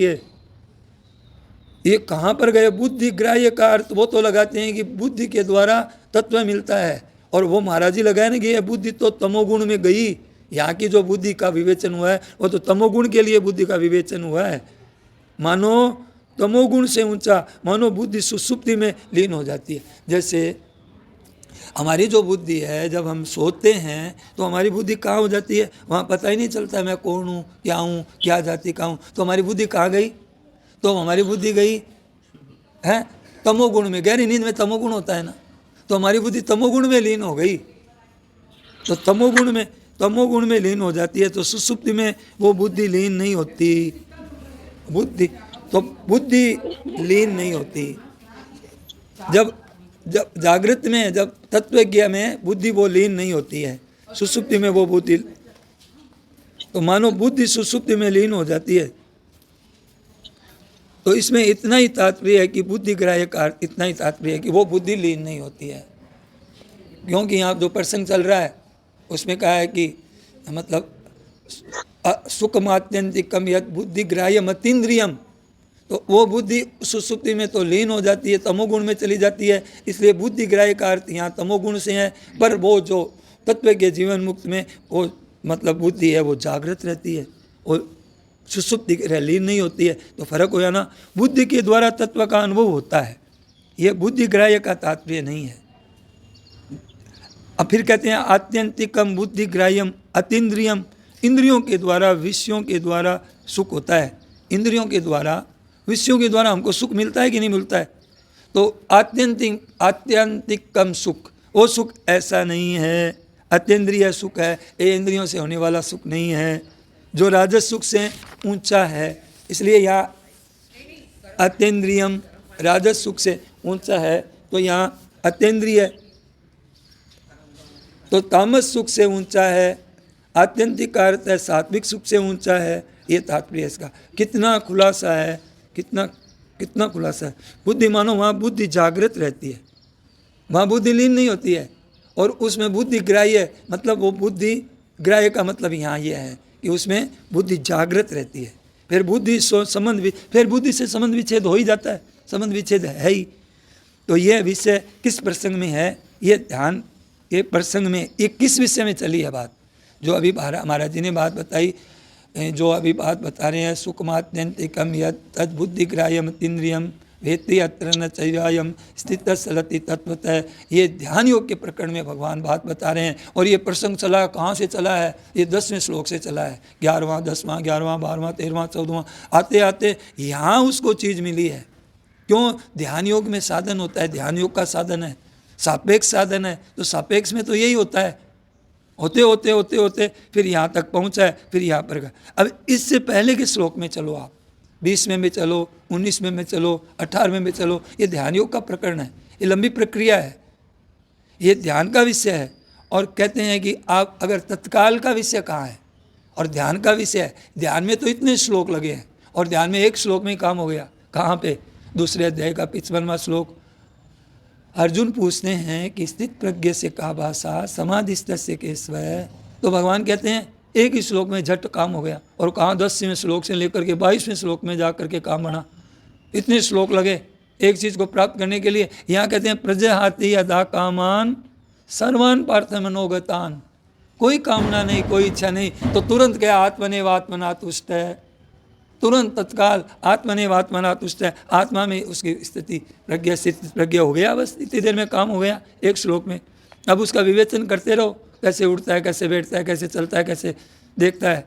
ये कहाँ पर गए। बुद्धिग्राह्य का अर्थ वो तो लगाते हैं कि बुद्धि के द्वारा तत्व मिलता है, और वो महाराज जी लगाए ना कि ये बुद्धि तो तमोगुण में गई। यहाँ की जो बुद्धि का विवेचन हुआ है वो तो तमोगुण के लिए बुद्धि का विवेचन हुआ है। मानो तमोगुण से ऊंचा, मानो बुद्धि सुसुप्ति में लीन हो जाती है। जैसे हमारी जो बुद्धि है, जब हम सोते हैं तो हमारी बुद्धि कहाँ हो जाती है, वहाँ पता ही नहीं चलता मैं कौन हूँ, क्या जाति का हूँ। तो हमारी बुद्धि कहाँ गई, तो हमारी बुद्धि गई है तमोगुण में। गहरी नींद में तमोगुण होता है ना, तो हमारी बुद्धि तमोगुण में लीन हो गई। तो तमोगुण में लीन हो जाती है, तो सुसुप्ति में वो बुद्धि लीन नहीं होती। बुद्धि लीन नहीं होती। जब जागृत में, जब तत्वज्ञ में बुद्धि वो लीन नहीं होती है, सुसुप्ति में वो बुद्धि, तो मानो बुद्धि सुसुप्ति में लीन हो जाती है। तो इसमें इतना ही तात्पर्य है कि बुद्धिग्राह्य का इतना ही तात्पर्य है कि वो बुद्धि लीन नहीं होती है। क्योंकि यहाँ जो प्रसंग चल रहा है उसमें कहा है कि मतलब सुखमात्यंतिकम यद बुद्धिग्राह्यम अतीन्द्रियम, तो वो बुद्धि सुसुप्ति में तो लीन हो जाती है, तमोगुण में चली जाती है। इसलिए बुद्धिग्राह्य का अर्थ यहाँ तमोगुण से है, पर वो जो तत्व के जीवन मुक्त में वो मतलब बुद्धि है वो जागृत रहती है और सुसुप्ति लीन नहीं होती है। तो फर्क होया ना, बुद्धि के द्वारा तत्व का अनुभव होता है, ये बुद्धिग्राह्य का तात्पर्य नहीं है। अब फिर कहते हैं आत्यंतिकम बुद्धिग्राह्यम अतीन्द्रियम, इंद्रियों के द्वारा विषयों के द्वारा सुख होता है। इंद्रियों के द्वारा विषयों के द्वारा हमको सुख मिलता है कि नहीं मिलता है। तो आत्यंतिकम सुख, वो सुख ऐसा नहीं है, अतीन्द्रिय सुख है, ये इंद्रियों से होने वाला सुख नहीं है, जो राजस सुख से ऊंचा है। इसलिए यहाँ अतीन्द्रियम राजस सुख से ऊंचा है, तो यहाँ अतीन्द्रिय, तो तामस सुख से ऊंचा है। आत्यंतिक का अर्थ है सात्विक सुख से ऊंचा है। ये तात्पर्य इसका। कितना खुलासा है, कितना खुलासा है। बुद्धि मानो वहाँ बुद्धि जागृत रहती है, वहाँ बुद्धि लीन नहीं होती है। और उसमें बुद्धि ग्राह्य, मतलब वो बुद्धि ग्राह्य का मतलब यहाँ ये है कि उसमें बुद्धि जागृत रहती है। फिर बुद्धि फिर बुद्धि से संबंध विच्छेद हो ही जाता है, संबंध विच्छेद है ही। तो ये विषय किस प्रसंग में है, ये ध्यान, ये प्रसंग में ये किस विषय में चली है बात, जो अभी महाराज जी ने बात बताई, जो अभी बात बता रहे हैं सुखमात्यंतिकम यद तद बुद्धिग्राह्यम अतीन्द्रियम वेत्ति अत्र न चैवायम स्थित चलति तत्वतः। ये ध्यान योग के प्रकरण में भगवान बात बता रहे हैं। और ये प्रसंग चला कहाँ से चला है, ये 10वें श्लोक से चला है। 11वां 10वां 11वां 12वां 13वां 14वां आते आते यहाँ उसको चीज़ मिली है। क्यों, ध्यान योग में साधन होता है, ध्यान योग का साधन है, सापेक्ष साधन है। तो सापेक्ष में तो यही होता है, होते होते होते होते फिर यहाँ तक पहुँचा है, फिर यहाँ पर गया। अब इससे पहले के श्लोक में चलो आप, 20वें में चलो, 19वें में चलो, 18वें में चलो, ये ध्यान योग का प्रकरण है, ये लंबी प्रक्रिया है, ये ध्यान का विषय है। और कहते हैं कि आप अगर तत्काल का विषय कहाँ है और ध्यान का विषय है, ध्यान में तो इतने श्लोक लगे हैं और ध्यान में एक श्लोक में ही काम हो गया। कहाँ पे? दूसरे अध्याय का 55वां श्लोक। अर्जुन पूछते हैं कि स्थित प्रज्ञ से का भाषा समाधिस्थ से केशव। तो भगवान कहते हैं एक ही श्लोक में झट काम हो गया। और कहाँ 10वें श्लोक से लेकर के 22वें श्लोक में जा करके काम बना, इतने श्लोक लगे एक चीज़ को प्राप्त करने के लिए। यहाँ कहते हैं प्रजहाति यदा कामान सर्वान पार्थ मनोगतान, कोई कामना नहीं, कोई इच्छा नहीं, तो तुरंत क्या आत्मनेव आत्मना तुष्ट है, तुरंत तत्काल आत्मनेव आत्मना तुष्ट है, आत्मा में उसकी स्थिति प्रज्ञा स्थिति प्रज्ञा हो गया, बस इतनी देर में काम हो गया एक श्लोक में। अब उसका विवेचन करते रहो, कैसे उठता है, कैसे बैठता है, कैसे चलता है, कैसे देखता है।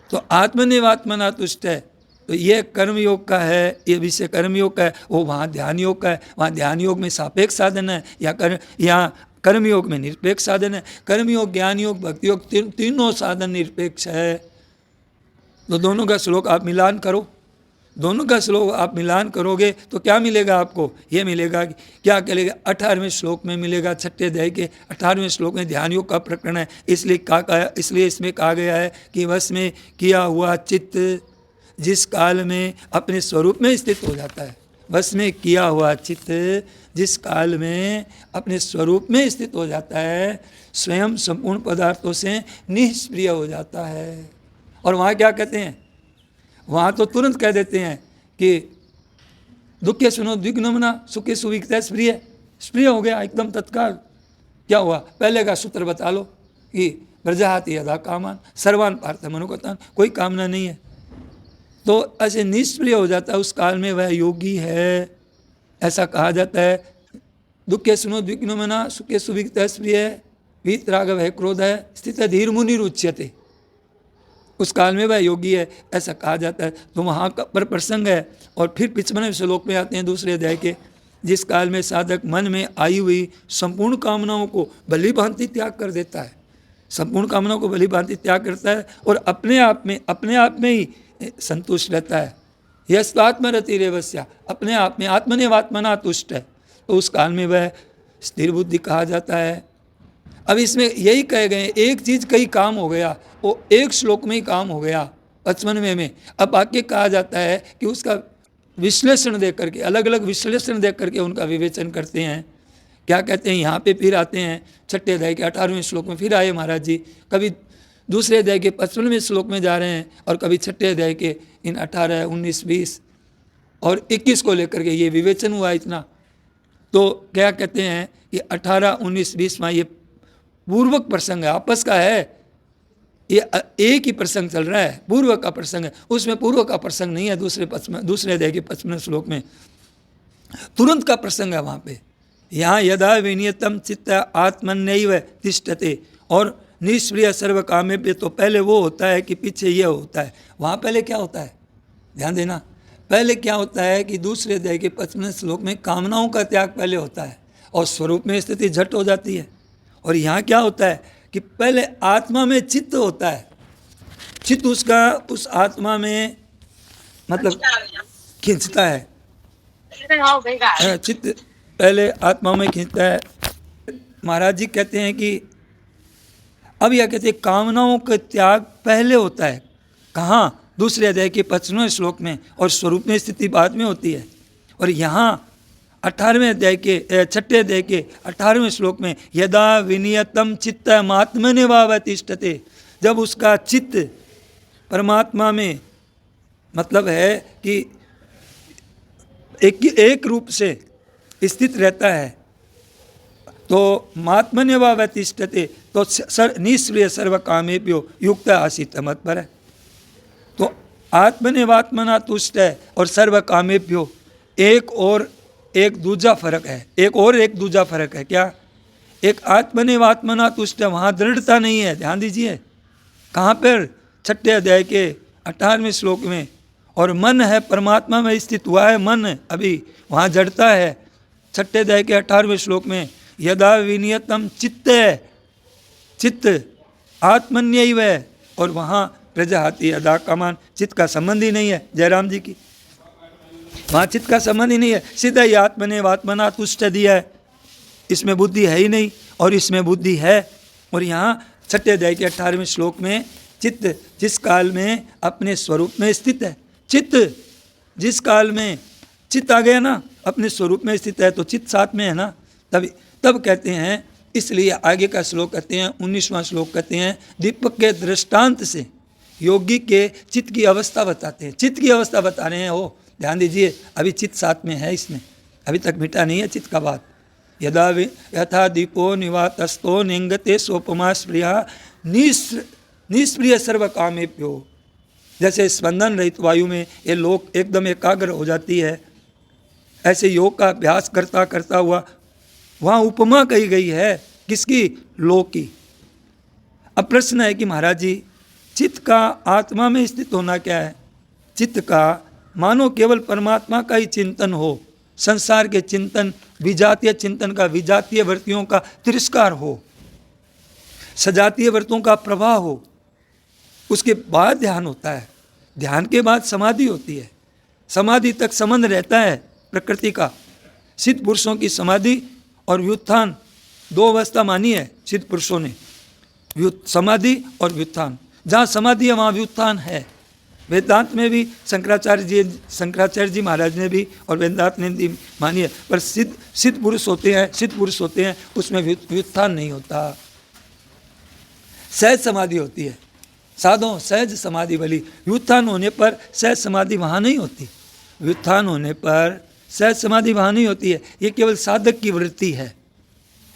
तो आत्मनेव आत्मना तुष्ट है, तो ये कर्मयोग का है, ये विषय कर्मयोग का है, वो वहाँ ध्यान योग का है। वहाँ ध्यान योग में सापेक्ष साधन है, या कर्मयोग में निरपेक्ष साधन है। कर्मयोग, ज्ञान योग, भक्ति योग, तीनों साधन निरपेक्ष है। तो दोनों का श्लोक आप मिलान करो, दोनों का श्लोक आप मिलान करोगे तो क्या मिलेगा आपको? ये मिलेगा कि क्या कहेगा 18वें श्लोक में मिलेगा, 6ठे अध्याय के 18वें श्लोक में ध्यान योग का प्रकरण है। इसलिए इसमें कहा गया है कि वश में किया हुआ चित्त जिस काल में अपने स्वरूप में स्थित हो जाता है, वश में किया हुआ चित्त जिस काल में अपने स्वरूप में स्थित हो जाता है, स्वयं संपूर्ण पदार्थों से निष्प्रिय हो जाता है। और वहाँ क्या कहते हैं? वहाँ तो तुरंत कह देते हैं कि दुखे सुनो द्विग्नमना सुखे सुविकता स्प्रिय, स्प्रिय हो गया एकदम तत्काल। क्या हुआ? पहले का सूत्र बता लो कि ब्रजहाति यदा कामान सर्वान पार्थ मनोगतान, कोई कामना नहीं है, तो ऐसे निष्प्रिय हो जाता है, उस काल में वह योगी है, ऐसा कहा जाता है। दुखे सुनो द्विग्नमना सुखे सुविकता स्प्रिय, वीत राघव है, क्रोध है, स्थित धीर मुनि रुच्यते, उस काल में वह योगी है, ऐसा कहा जाता है। तो वहाँ का पर प्रसंग है। और फिर 55वें श्लोक में आते हैं दूसरे अध्याय के, जिस काल में साधक मन में आई हुई संपूर्ण कामनाओं को भली भांति त्याग कर देता है, संपूर्ण कामनाओं को भली भांति त्याग करता है और अपने आप में ही संतुष्ट रहता है। यस्तात्मरति रेवस्या, अपने आप में आत्मनेव आत्मना तुष्ट है, तो उस काल में वह स्थिर बुद्धि कहा जाता है। अब इसमें यही कहे गए, एक चीज़ कई काम हो गया, वो एक श्लोक में ही काम हो गया 55वें में। अब आगे कहा जाता है कि उसका विश्लेषण देख करके, अलग अलग विश्लेषण देख करके उनका विवेचन करते हैं। क्या कहते हैं? यहाँ पे फिर आते हैं 6ठे अध्याय के 18वें श्लोक में, फिर आए महाराज जी, कभी दूसरे अध्याय के 55वें श्लोक में जा रहे हैं और कभी 6ठे अध्याय के इन 18, 19, 20 और 21 को लेकर के ये विवेचन हुआ इतना। तो क्या कहते हैं कि 18, 19, 20 में ये पूर्वक प्रसंग है, आपस का है, ये एक ही प्रसंग चल रहा है, पूर्व का प्रसंग है, उसमें पूर्व का प्रसंग नहीं है। दूसरे अध्याय के 55वें श्लोक में तुरंत का प्रसंग है वहाँ पे। यहाँ यदा विनियतम चित्त आत्मन्यैव तिष्ठते, और निष्प्रिय सर्व कामे पे तो पहले वो होता है कि पीछे ये होता है। वहाँ पहले क्या होता है? ध्यान देना, पहले क्या होता है कि दूसरे अध्याय के 55वें श्लोक में कामनाओं का त्याग पहले होता है और स्वरूप में स्थिति झट हो जाती है। और यहाँ क्या होता है कि पहले आत्मा में चित्त होता है, चित्त उसका उस आत्मा में मतलब खींचता है, चित्त पहले आत्मा में खींचता है। महाराज जी कहते हैं कि अब यह कहते हैं कामनाओं का त्याग पहले होता है। कहाँ? दूसरे अध्याय के 55वें श्लोक में, और स्वरूप में स्थिति बाद में होती है। और यहाँ 18वें अध्याय के 6ठे अध्याय के 18वें श्लोक में यदा विनियतम चित्त आत्मनिवावतिष्ठते, जब उसका चित्त परमात्मा में मतलब है कि एक रूप से स्थित रहता है, तो मात्मनिवावतिष्ठते, तो निष्प्रिय सर्व कामेभ्यो युक्त आसीत मत पर है। तो आत्मनिवात्मना तुष्ट है और सर्व कामेभ्यो एक दूजा फर्क है, एक दूजा फर्क है। क्या? एक आत्मनिवात्मना तुष्ट है, वहाँ दृढ़ता नहीं है। ध्यान दीजिए कहाँ पर? 6ठे अध्याय के 18वें श्लोक में। और मन है परमात्मा में स्थित हुआ है, मन अभी वहाँ जड़ता है। 6ठे अध्याय के 18वें श्लोक में यदा विनियतम चित्त है, चित्त आत्मन्यैव है, और वहाँ प्रजाति अदा कामान, चित्त का संबंध ही नहीं है जयराम जी की, वहाँ चित्त का संबंध ही नहीं है। सीधा ही आत्मने आत्मना तुष्ट दिया है, इसमें बुद्धि है ही नहीं और इसमें बुद्धि है। और यहाँ छठे अध्याय के 18वें श्लोक में चित्त जिस काल में अपने स्वरूप में स्थित है, चित्त जिस काल में चित्त आ गया ना, अपने स्वरूप में स्थित है, तो चित्त साथ में है ना, तब कहते हैं। इसलिए आगे का श्लोक कहते हैं, 19वां श्लोक कहते हैं, दीपक के दृष्टांत से योगी के चित्त की अवस्था बताते हैं। चित्त की अवस्था बता रहे हैं वो, ध्यान दीजिए, अभी चित्त साथ में है, इसमें अभी तक मिटा नहीं है चित्त का बात। यदा यथा दीपो निवातस्तो निंगते सोपमा स्प्रिया निष्प्रिय सर्व कामेभ्यो, जैसे स्पंदन रहित वायु में ये लोक एकदम एकाग्र हो जाती है, ऐसे योग का अभ्यास करता करता हुआ वहाँ उपमा कही गई है, किसकी? लो की। अब प्रश्न है कि महाराज जी, चित्त का आत्मा में स्थित होना क्या है? चित्त का मानो केवल परमात्मा का ही चिंतन हो, संसार के चिंतन, विजातीय चिंतन का, विजातीय वृत्तियों का तिरस्कार हो, सजातीय वृत्तियों का प्रवाह हो, उसके बाद ध्यान होता है। ध्यान के बाद समाधि होती है, समाधि तक संबंध रहता है प्रकृति का। सिद्ध पुरुषों की समाधि और व्युत्थान दो अवस्था मानी है सिद्ध पुरुषों ने, समाधि और व्युत्थान। जहाँ समाधि है वहाँ व्युत्थान है। वेदांत में भी शंकराचार्य जी महाराज ने भी और वेदांत ने भी मानी है, पर सिद्ध पुरुष होते हैं उसमें व्युत्थान नहीं होता, सहज समाधि होती है। साधो सहज समाधि वाली, व्युत्थान होने पर सहज समाधि वहाँ नहीं होती, व्युत्थान होने पर सहज समाधि वहाँ नहीं होती है, ये केवल साधक की वृत्ति है।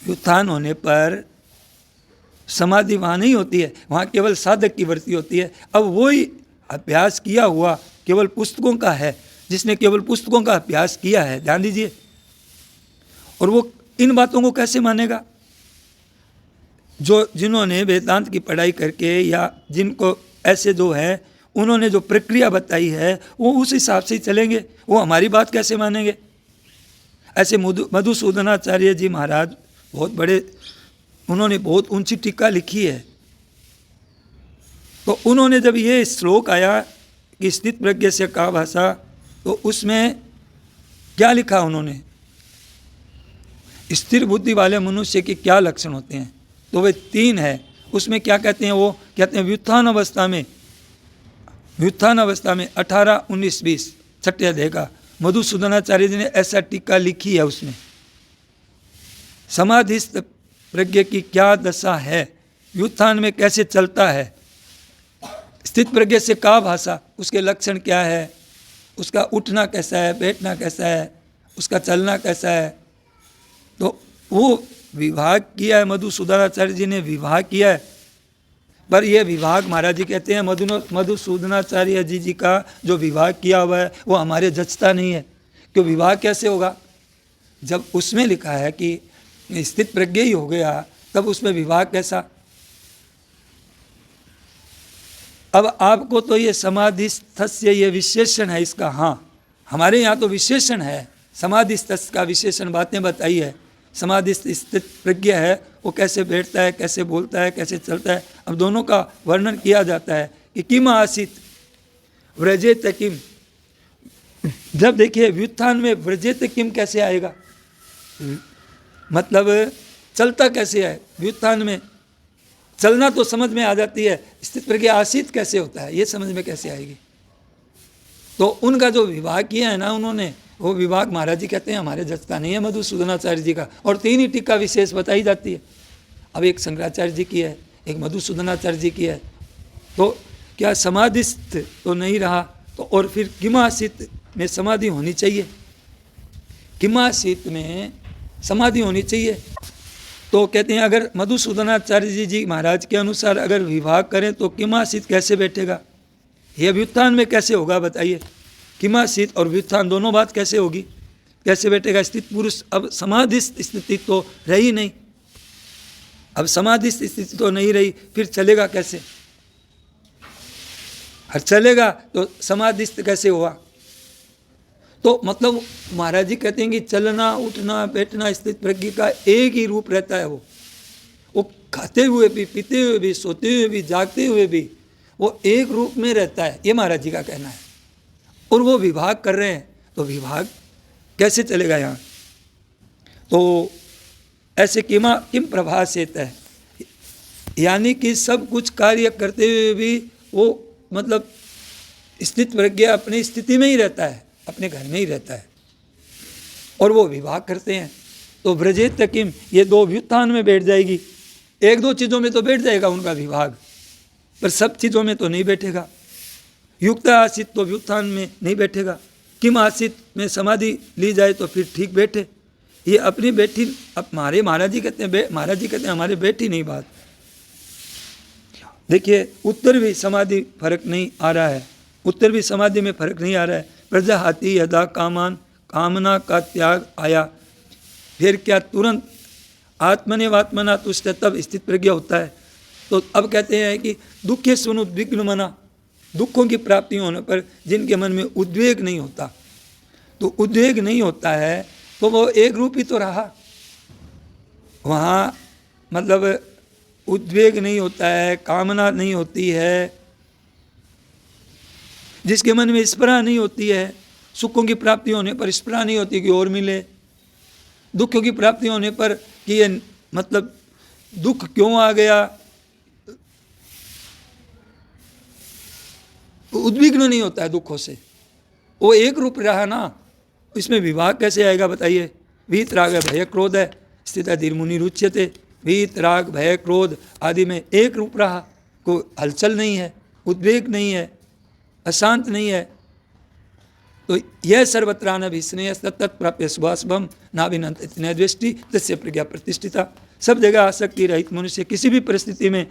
व्युत्थान होने पर समाधि वहाँ नहीं होती है, वहाँ केवल साधक की वृत्ति होती है। अब वही अभ्यास किया हुआ केवल पुस्तकों का है, जिसने केवल पुस्तकों का अभ्यास किया है, ध्यान दीजिए। और वो इन बातों को कैसे मानेगा? जिन्होंने वेदांत की पढ़ाई करके, या जिनको ऐसे जो है उन्होंने जो प्रक्रिया बताई है वो उस हिसाब से ही चलेंगे, वो हमारी बात कैसे मानेंगे? ऐसे मधुसूदनाचार्य जी महाराज बहुत बड़े, उन्होंने बहुत ऊंची टीका लिखी है। तो उन्होंने जब ये श्लोक आया कि स्थित प्रज्ञ से का भाषा, तो उसमें क्या लिखा उन्होंने? स्थिर बुद्धि वाले मनुष्य के क्या लक्षण होते हैं? तो वे 3 है। उसमें क्या कहते हैं? वो कहते हैं व्युत्थान अवस्था में 18, 19, 20 छठे अध्याय का मधुसूदनाचार्य जी ने ऐसा टीका लिखी है। उसमें समाधिस्थ प्रज्ञ की क्या दशा है, व्युत्थान में कैसे चलता है, स्थित प्रज्ञ से का भाषा, उसके लक्षण क्या है, उसका उठना कैसा है, बैठना कैसा है, उसका चलना कैसा है। तो वो विभाग किया है, मधुसूदनाचार्य जी ने विभाग किया है। पर यह विभाग महाराज जी कहते हैं मधुसूदनाचार्य जी का जो विभाग किया हुआ है वो हमारे जचता नहीं है। क्यों विभाग कैसे होगा? जब उसमें लिखा है कि स्थित प्रज्ञ ही हो गया, तब उसमें विभाग कैसा? अब आपको तो ये समाधिस्थस्य ये विशेषण है इसका, हाँ हमारे यहाँ तो विशेषण है, समाधिस्थ का विशेषण बातें बताई है। समाधिस्थ स्थित प्रज्ञ है, वो कैसे बैठता है, कैसे बोलता है, कैसे चलता है। अब दोनों का वर्णन किया जाता है कि किम आसित व्रजेत किम। जब देखिए व्युत्थान में व्रजेत किम कैसे आएगा, मतलब चलता कैसे है? व्युत्थान में चलना तो समझ में आ जाती है, स्थित प्रज्ञ आसित कैसे होता है ये समझ में कैसे आएगी? तो उनका जो विभाग किया है ना उन्होंने, वो विभाग महाराज जी कहते हैं हमारे जचता नहीं है मधुसूदनाचार्य जी का। और 3 ही टीका विशेष बताई जाती है। अब एक शंकराचार्य जी की है, एक मधुसूदनाचार्य जी की है। तो क्या समाधिस्थ तो नहीं रहा, तो और फिर किमासित में समाधि होनी चाहिए, किमासित में समाधि होनी चाहिए। तो कहते हैं अगर मधुसूदनाचार्य जी महाराज के अनुसार अगर विभाग करें तो किमासित कैसे बैठेगा, ये व्युत्थान में कैसे होगा बताइए? किमासित और व्युत्थान दोनों बात कैसे होगी, कैसे बैठेगा? स्थित पुरुष अब समाधिस्थ स्थिति तो रही नहीं, अब समाधिस्थ स्थिति तो नहीं रही, फिर चलेगा कैसे? और चलेगा तो समाधिस्थ कैसे हुआ? तो मतलब महाराज जी कहते हैं कि चलना, उठना, बैठना स्थित प्रज्ञ का एक ही रूप रहता है, वो खाते हुए भी, पीते हुए भी, सोते हुए भी, जागते हुए भी वो एक रूप में रहता है, ये महाराज जी का कहना है। और वो विभाग कर रहे हैं, तो विभाग कैसे चलेगा यहाँ? तो ऐसे किम प्रभासेत है, यानी कि सब कुछ कार्य करते हुए भी वो मतलब स्थित प्रज्ञा अपनी स्थिति में ही रहता है, अपने घर में ही रहता है, और वो विभाग करते हैं। तो व्रजेत किम, ये दो व्युत्थान में बैठ जाएगी, एक दो चीज़ों में तो बैठ जाएगा उनका विभाग, पर सब चीज़ों में तो नहीं बैठेगा। युक्त आसित तो व्युत्थान में नहीं बैठेगा, किम आसित में समाधि ली जाए तो फिर ठीक बैठे। ये अपनी बैठी, अब हमारे महाराज जी कहते हैं हमारे बैठी नहीं बात। देखिए उत्तर भी समाधि फर्क नहीं आ रहा है, उत्तर भी समाधि में फर्क नहीं आ रहा है। प्रजाहाति यदा कामना का त्याग आया, फिर क्या तुरंत आत्मनेवात्मना तुष्ट तब स्थित प्रज्ञा होता है। तो अब कहते हैं कि दुखे सुनुद्विग्न मना, दुखों की प्राप्ति होने पर जिनके मन में उद्वेग नहीं होता, तो उद्वेग नहीं होता है तो वो एक रूप ही तो रहा वहाँ, मतलब उद्वेग नहीं होता है, कामना नहीं होती है, जिसके मन में स्पृहा नहीं होती है, सुखों की प्राप्ति होने पर स्पृहा नहीं होती कि और मिले, दुखों की प्राप्ति होने पर कि ये मतलब दुख क्यों आ गया, उद्विग्न नहीं होता है दुखों से, वो एक रूप रहा ना। इसमें विभाग कैसे आएगा बताइए? वीत राग भय क्रोध है, स्थित धीर मुनि रुच्यते, वीत राग भय क्रोध आदि में एक रूप रहा, कोई हलचल नहीं है, उद्वेग नहीं है, अशांत नहीं है। तो यह सर्वत्र अभिस्नेय तत्प्राप्य सुभाषभम नाभिनंत नैद्वेष्टि तस्य प्रज्ञा प्रतिष्ठिता। सब जगह आसक्ति रहित मनुष्य किसी भी परिस्थिति में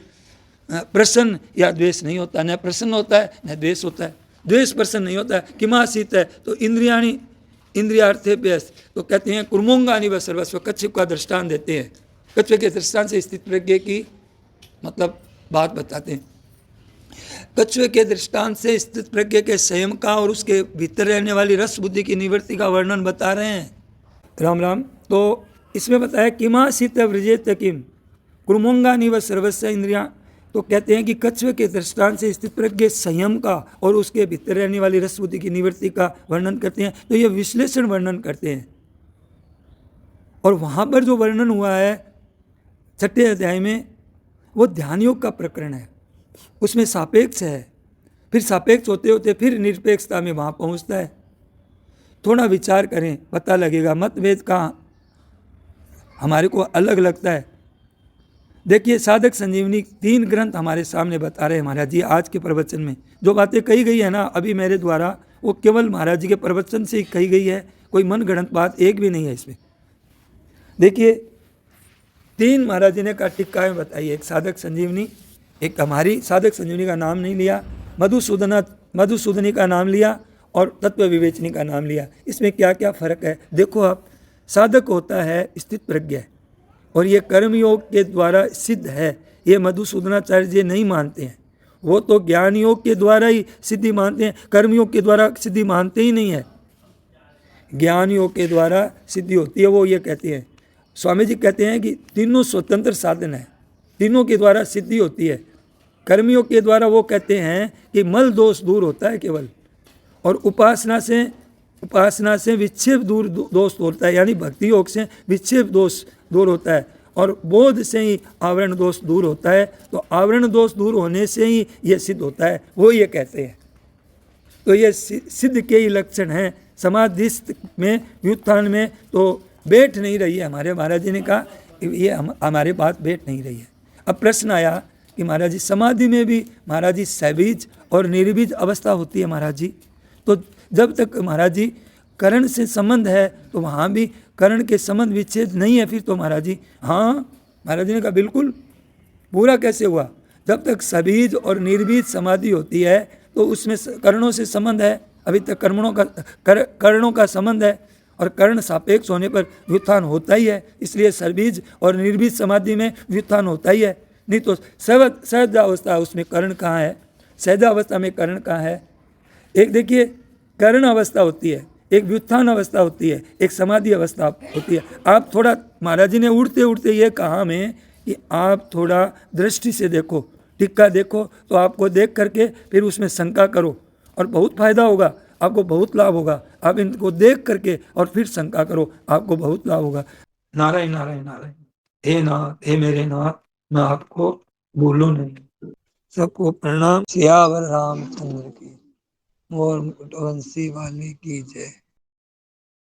प्रसन्न या द्वेष नहीं होता, न प्रसन्न होता है न द्वेष होता है। द्वेष प्रसन्न नहीं होता है। किमासीत है तो इंद्रियाणी इंद्रियार्थेभ्यस, तो कहते हैं कुर्मोंगानी व सर्वस्व, कच्छप का दृष्टांत देते हैं, कच्छप के दृष्टांत से स्थित प्रज्ञा की मतलब बात बताते हैं। कच्छप के दृष्टांत से स्थित प्रज्ञा के संयम का और उसके भीतर रहने वाली रस बुद्धि की निवृत्ति का वर्णन बता रहे हैं। राम राम। तो इसमें बताया किमासीत व्रजेत किम कुर्मोंगानी व सर्वस्व इंद्रिया, तो कहते हैं कि कच्छप के दृष्टांत से स्थित प्रज्ञ संयम का और उसके भीतर रहने वाली रस बुद्धि की निवृत्ति का वर्णन करते हैं। तो ये विश्लेषण वर्णन करते हैं, और वहाँ पर जो वर्णन हुआ है 6ठे अध्याय में वो ध्यान योग का प्रकरण है, उसमें सापेक्ष है, फिर सापेक्ष होते होते फिर निरपेक्षता में वहाँ पहुँचता है। थोड़ा विचार करें पता लगेगा, मतभेद का हमारे को अलग लगता है। देखिए साधक संजीवनी 3 ग्रंथ हमारे सामने बता रहे हैं महाराज जी। आज के प्रवचन में जो बातें कही गई है ना अभी मेरे द्वारा, वो केवल महाराज जी के प्रवचन से ही कही गई है, कोई मन गढ़ंत बात एक भी नहीं है इसमें। देखिए 3 महाराज जी ने का टिक्का बताई, एक साधक संजीवनी, एक हमारी साधक संजीवनी का नाम नहीं लिया, मधुसूदनी का नाम लिया और तत्व विवेचनी का नाम लिया। इसमें क्या क्या फर्क है देखो आप। साधक होता है स्थित प्रज्ञ, और ये कर्मयोग के द्वारा सिद्ध है, ये मधुसूदनाचार्य जी नहीं मानते हैं। वो तो ज्ञान योग के द्वारा ही सिद्धि मानते हैं, कर्मयोग के द्वारा सिद्धि मानते ही नहीं है। ज्ञान योग के द्वारा सिद्धि होती है, वो ये कहते हैं। स्वामी जी कहते हैं कि तीनों स्वतंत्र साधन है, तीनों के द्वारा सिद्धि होती है। कर्मयोग के द्वारा वो कहते हैं कि मल दोष दूर होता है केवल, और उपासना से विक्षेप दोष होता है, यानी भक्ति योग से विक्षेप दोष दूर होता है, और बोध से ही आवरण दोष दूर होता है। तो आवरण दोष दूर होने से ही ये सिद्ध होता है, वो ये कहते हैं। तो ये सिद्ध के ही लक्षण हैं। समाधिस्थ में व्युत्थान में तो बैठ नहीं रही है, हमारे महाराज जी ने कहा ये हमारे बात बैठ नहीं रही है। अब प्रश्न आया कि महाराज जी समाधि में भी महाराज जी सबीज और निर्बीज अवस्था होती है महाराज जी, तो जब तक महाराज जी करण से संबंध है तो वहाँ भी करण के संबंध विच्छेद नहीं है फिर तो महाराज जी। हाँ महाराज जी ने कहा बिल्कुल, पूरा कैसे हुआ? जब तक सबीज और निर्बीज समाधि होती है तो उसमें करणों से संबंध है, अभी तक करणों का संबंध है, और कर्ण सापेक्ष होने पर व्युत्थान होता ही है, इसलिए सबीज और निर्बीज समाधि में व्युत्थान होता ही है। नहीं तो सहजावस्था उसमें कर्ण कहाँ है, सहजावस्था में कर्ण कहाँ है? एक देखिए कर्ण अवस्था होती है, एक व्युत्थान अवस्था होती है, एक समाधि अवस्था होती है। आप थोड़ा महाराज जी ने उड़ते उड़ते ये कहा में कि आप थोड़ा दृष्टि से देखो, टिक्का देखो, तो आपको देख करके फिर उसमें शंका करो और बहुत फायदा होगा, आपको बहुत लाभ होगा। आप इनको देख करके और फिर शंका करो, आपको बहुत लाभ होगा। नारायण नारायण नारायण। हे नाथ, हे मेरे नाथ, मैं आपको भूलूं नहीं। सबको प्रणाम। सियावर रामचंद्र की, मोर मुकुट वंशी वाले की जय।